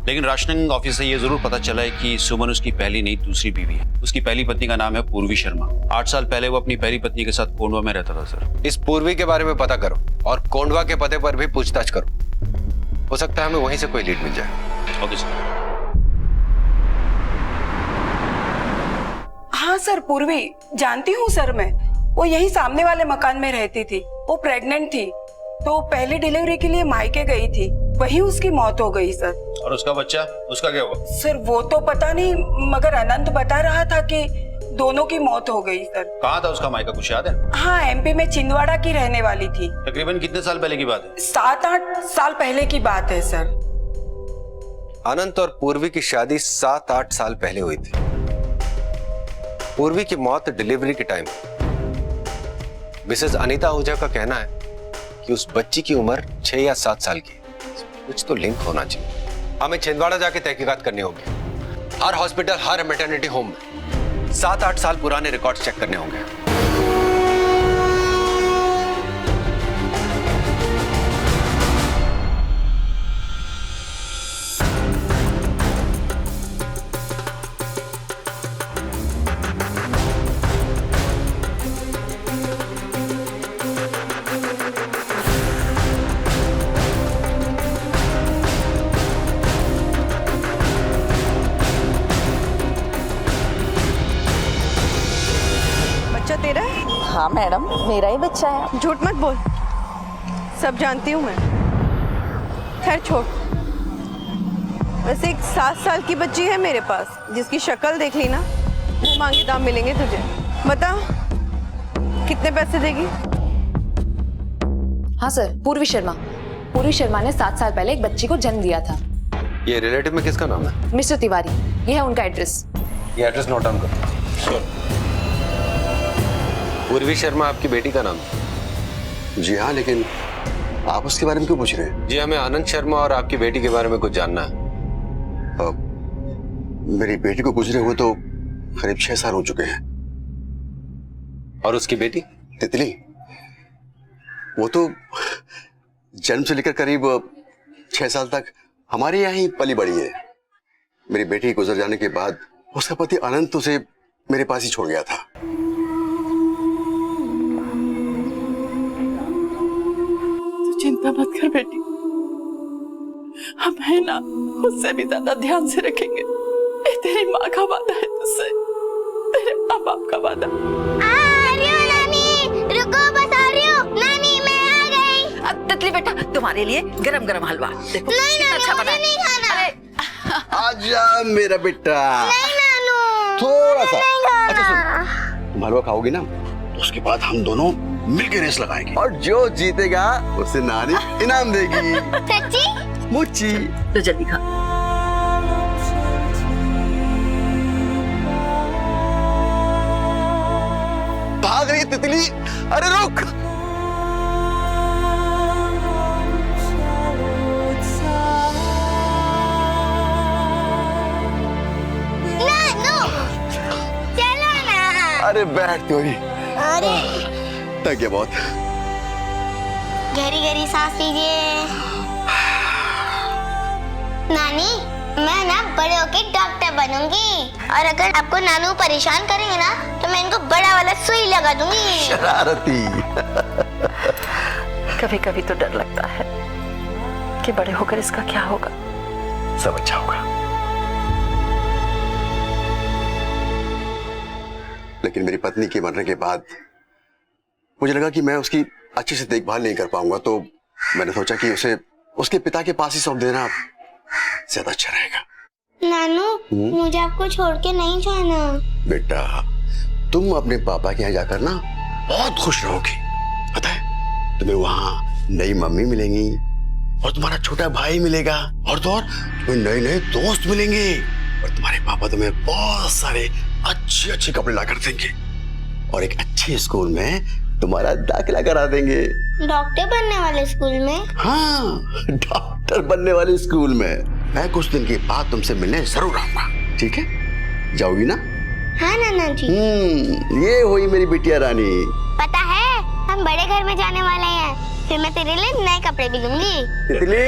लेकिन राशनिंग ऑफिस से ये जरूर पता चला है कि सुमन उसकी पहली नहीं दूसरी बीवी है। उसकी पहली पत्नी का नाम है पूर्वी शर्मा। 8 साल पहले वो अपनी पहली पत्नी के साथ कोंडवा में रहता था सर। इस पूर्वी के बारे में पता करो और कोंडवा के पते पर भी पूछताछ करो। हो सकता है हमें वहीं से कोई लीड मिल जाए। Okay sir. हाँ सर, पूर्वी जानती हूँ सर मैं। वो यही सामने वाले मकान में रहती थी। वो प्रेग्नेंट थी तो पहली डिलीवरी के लिए मायके गई थी, वही उसकी मौत हो गई सर। और उसका बच्चा, उसका क्या हुआ? सर वो तो पता नहीं, मगर अनंत बता रहा था कि दोनों की मौत हो गई सर। कहाँ था उसका मायका, कुछ याद है? हाँ, एमपी में छिंदवाड़ा की रहने वाली थी। तकरीबन कितने साल पहले की बात है? 7-8 साल पहले की बात है सर। अनंत और पूर्वी की शादी 7-8 साल पहले हुई थी। पूर्वी की मौत डिलीवरी के टाइम। मिसेस अनीता आहूजा का कहना है कि उस बच्ची की उम्र 6 या 7 साल की। कुछ तो लिंक होना चाहिए। हमें छिंदवाड़ा जाके तहकीकात करनी होगी। हर हॉस्पिटल, हर मैटरनिटी होम में 7-8 साल पुराने रिकॉर्ड्स चेक करने होंगे। बच्चा तेरा है? हाँ मैडम, मेरा ही बच्चा है। झूठ मत बोल, सब जानती हूँ मैं। खैर छोड़। वैसे एक 7 साल की बच्ची है मेरे पास, जिसकी शक्ल देख ली ना, वो मांगे दाम मिलेंगे तुझे। बता कितने पैसे देगी? हाँ सर, पूर्वी शर्मा। पूर्वी शर्मा ने 7 साल पहले एक बच्ची को जन्म दिया था। ये रिलेटिव में किसका नाम है? मिस्टर तिवारी। ये है उनका एड्रेस। ये एड्रेस नोट डाउन करो। पूर्वी शर्मा आपकी बेटी का नाम है? जी हाँ, लेकिन आप उसके बारे में क्यों पूछ रहे हैं? जी, हमें आनंद शर्मा और आपकी बेटी के बारे में कुछ जानना है। मेरी बेटी को गुजरे हुए तो करीब 6 साल हो चुके हैं। और उसकी बेटी तितली, वो तो जन्म से लेकर करीब 6 साल तक हमारे यहाँ ही पली बड़ी है। मेरी बेटी गुजर जाने के बाद उसका पति अनंत उसे मेरे पास ही छोड़ गया था। चिंता मत कर बेटी, हम है ना, उससे भी ज्यादा ध्यान से रखेंगे। ये तेरी माँ का वादा है तुझसे, तेरे माँ बाप का वादा। नानी, रुको, बस आ रही हूँ। नानी, मैं आ गई। अब तितली बेटा, तुम्हारे लिए गरम गरम हलवा। देखो कितना अच्छा बना है। नहीं खाना। आजा मेरा बेटा। नहीं नानू, थोड़ा सा। अच्छा सुन, तुम हलवा खाओगी ना, तो उसके बाद हम दोनों मिलकर रेस लगाएंगे और जो जीतेगा उसे नानी इनाम देगी। सच्ची? मुच्ची। तो जल्दी खा। भाग रही है तितली, अरे रुक। नानू, चलो ना। अरे बैठ तो ही। अरे थक गया बहुत। गहरी गहरी सांस लीजिए। नानी, मैं ना बड़े होके डॉक्टर बनूंगी, और अगर आपको नानू परेशान करेंगे ना, तो मैं इनको बड़ा वाला सुई लगा दूंगी। शरारती। कभी कभी तो डर लगता है कि बड़े होकर इसका क्या होगा। सब अच्छा होगा। लेकिन मेरी पत्नी के मरने के बाद मुझे लगा कि मैं उसकी अच्छे से देखभाल नहीं कर पाऊंगा, तो मैंने सोचा कि उसे उसके पिता के पास ही सौंप देना ज्यादा अच्छा रहेगा। नानू, मुझे आपको छोड़ के नहीं जाना। बेटा, तुम अपने पापा के यहाँ जाकर ना बहुत खुश रहोगी। पता है, तुम्हें वहाँ नई मम्मी मिलेंगी और तुम्हारा छोटा भाई मिलेगा, और तो और तुम्हें नए नए दोस्त मिलेंगे, और तुम्हारे पापा तुम्हें बहुत सारे अच्छे अच्छे कपड़े ला कर देंगे, और एक अच्छे स्कूल में तुम्हारा दाखिला करा देंगे। डॉक्टर बनने वाले स्कूल में? हाँ, डॉक्टर बनने वाले स्कूल में। मैं कुछ दिन के बाद तुमसे मिलने जरूर आऊंगा, ठीक है? जाओगी ना? हाँ नाना जी। ये हुई मेरी बिटिया रानी। पता है, हम बड़े घर में जाने वाले हैं, फिर मैं तेरे लिए नए कपड़े भी लूंगी। तितली,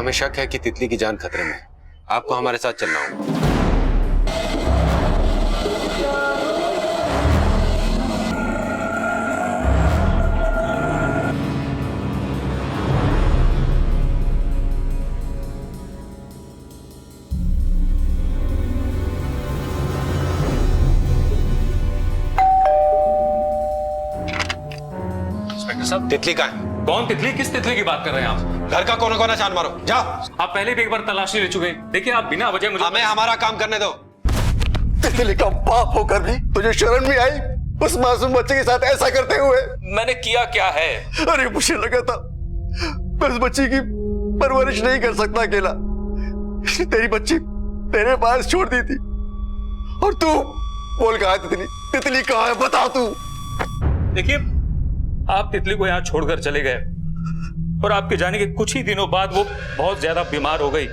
हमें शक है कि तितली की जान खतरे में है। आपको हमारे साथ चलना होगा। सब तितली का है? कौन तितली? किस तितली की बात कर रहे हैं आप? घर का कोना कोना छान मारो, जाओ। आप पहले भी एक बार तलाशी ले चुके हैं। देखिए आप बिना वजह मुझे हमें हमारा काम करने दो। तितली का बाप होकर भी तुझे शर्म नहीं आई उस मासूम बच्चे के साथ ऐसा करते हुए? मैंने किया क्या है? अरे मुझे लगा था मैं उस बच्ची की परवरिश नहीं कर सकता अकेला, तेरी बच्ची तेरे पास छोड़ दी थी। और तू बोल कहाँ है तितली? तितली कहाँ है बता तू। देखिए आप तितली को यहाँ छोड़कर चले गए और आपके जाने के कुछ ही दिनों बाद वो बहुत ज्यादा बीमार हो गई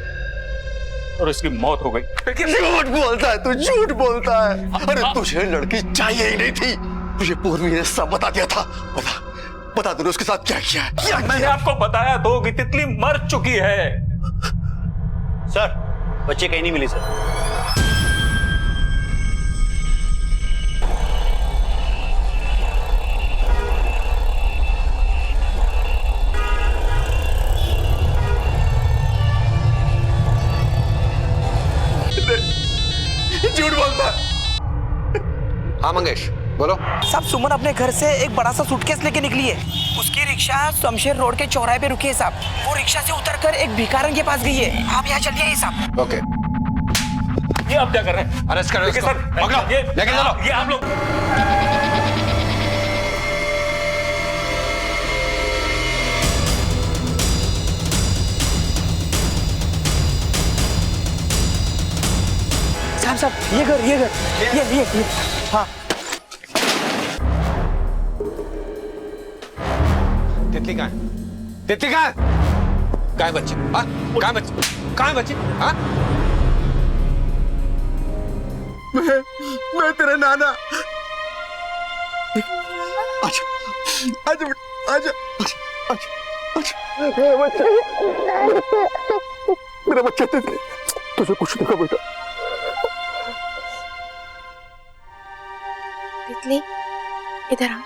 और उसकी मौत हो गई। झूठ बोलता है तू, झूठ बोलता है। अरे तुझे लड़की चाहिए ही नहीं थी, तुझे पूर्वी ने सब बता दिया था। बता तूने उसके साथ क्या किया है? मैंने आपको बताया तो कि तितली मर चुकी है। सर बच्चे कहीं नहीं मिली सर। झूठ बोलता है। हाँ मंगेश बोलो। सब सुमन अपने घर से एक बड़ा सा सूटकेस लेके निकली है। उसकी रिक्शा शमशेर रोड के चौराहे पे रुकी है साहब। वो रिक्शा से उतरकर एक भिखारन के पास गई है। आप यहाँ चलिए साहब। ओके। ये आप क्या कर रहे हैं? अरेस्ट करो इसको। पकड़ो, लेके चलो। ये आप लोग साहब ये घर ये हाँ। तितली कहाँ है? तितली कहाँ है? कहाँ है बच्ची? हाँ कहाँ है बच्ची? कहाँ है बच्ची? हाँ मैं तेरा नाना। आजा आजा आजा आजा मेरा बच्चा तितली, तुझे कुछ नहीं बेटा। तितली इधर आ।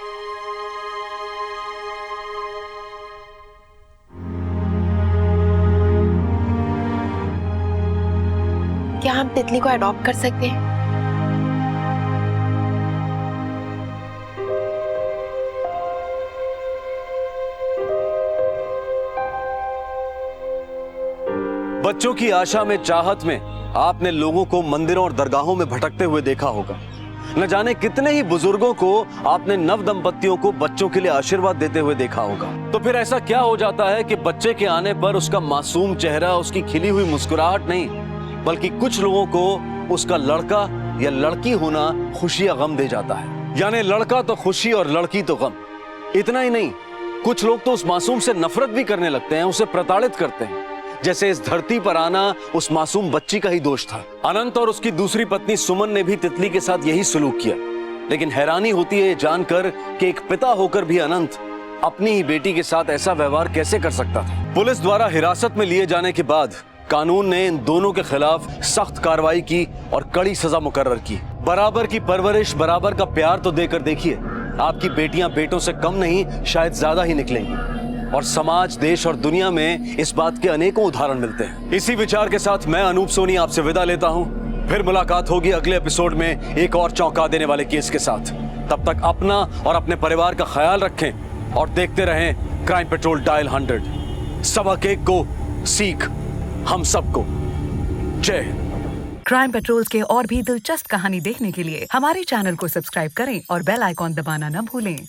क्या हम तितली को अडॉप्ट कर सकते हैं? बच्चों की आशा में, चाहत में आपने लोगों को मंदिरों और दरगाहों में भटकते हुए देखा होगा। न जाने कितने ही बुजुर्गों को आपने नव दंपतियों को बच्चों के लिए आशीर्वाद देते हुए देखा होगा। तो फिर ऐसा क्या हो जाता है कि बच्चे के आने पर उसका मासूम चेहरा, उसकी खिली हुई मुस्कुराहट नहीं, बल्कि कुछ लोगों को उसका लड़का या लड़की होना खुशी या गम दे जाता है। यानी लड़का तो खुशी और लड़की तो गम। इतना ही नहीं, कुछ लोग तो उस मासूम से नफरत भी करने लगते हैं, उसे प्रताड़ित करते हैं, जैसे इस धरती पर आना उस मासूम बच्ची का ही दोष था। अनंत और उसकी दूसरी पत्नी सुमन ने भी तितली के साथ यही सलूक किया। लेकिन हैरानी होती है जानकर कि एक पिता होकर भी अनंत अपनी ही बेटी के साथ ऐसा व्यवहार कैसे कर सकता था। पुलिस द्वारा हिरासत में लिए जाने के बाद कानून ने इन दोनों के खिलाफ सख्त कार्रवाई की और कड़ी सजा मुकर्रर की। बराबर की परवरिश, बराबर का प्यार तो देकर देखिए, आपकी बेटियां बेटों से कम नहीं, शायद ज्यादा ही निकलेंगी। और समाज, देश और दुनिया में इस बात के अनेकों उदाहरण मिलते हैं। इसी विचार के साथ मैं अनूप सोनी आपसे विदा लेता हूं। फिर मुलाकात होगी अगले एपिसोड में एक और चौंका देने वाले केस के साथ। तब तक अपना और अपने परिवार का ख्याल रखें और देखते रहें क्राइम पेट्रोल डायल 100। सबक एक को सीख हम सबको। जय हिंद। क्राइम पेट्रोल के और भी दिलचस्प कहानी देखने के लिए हमारे चैनल को सब्सक्राइब करें और बेल आइकॉन दबाना न भूलें।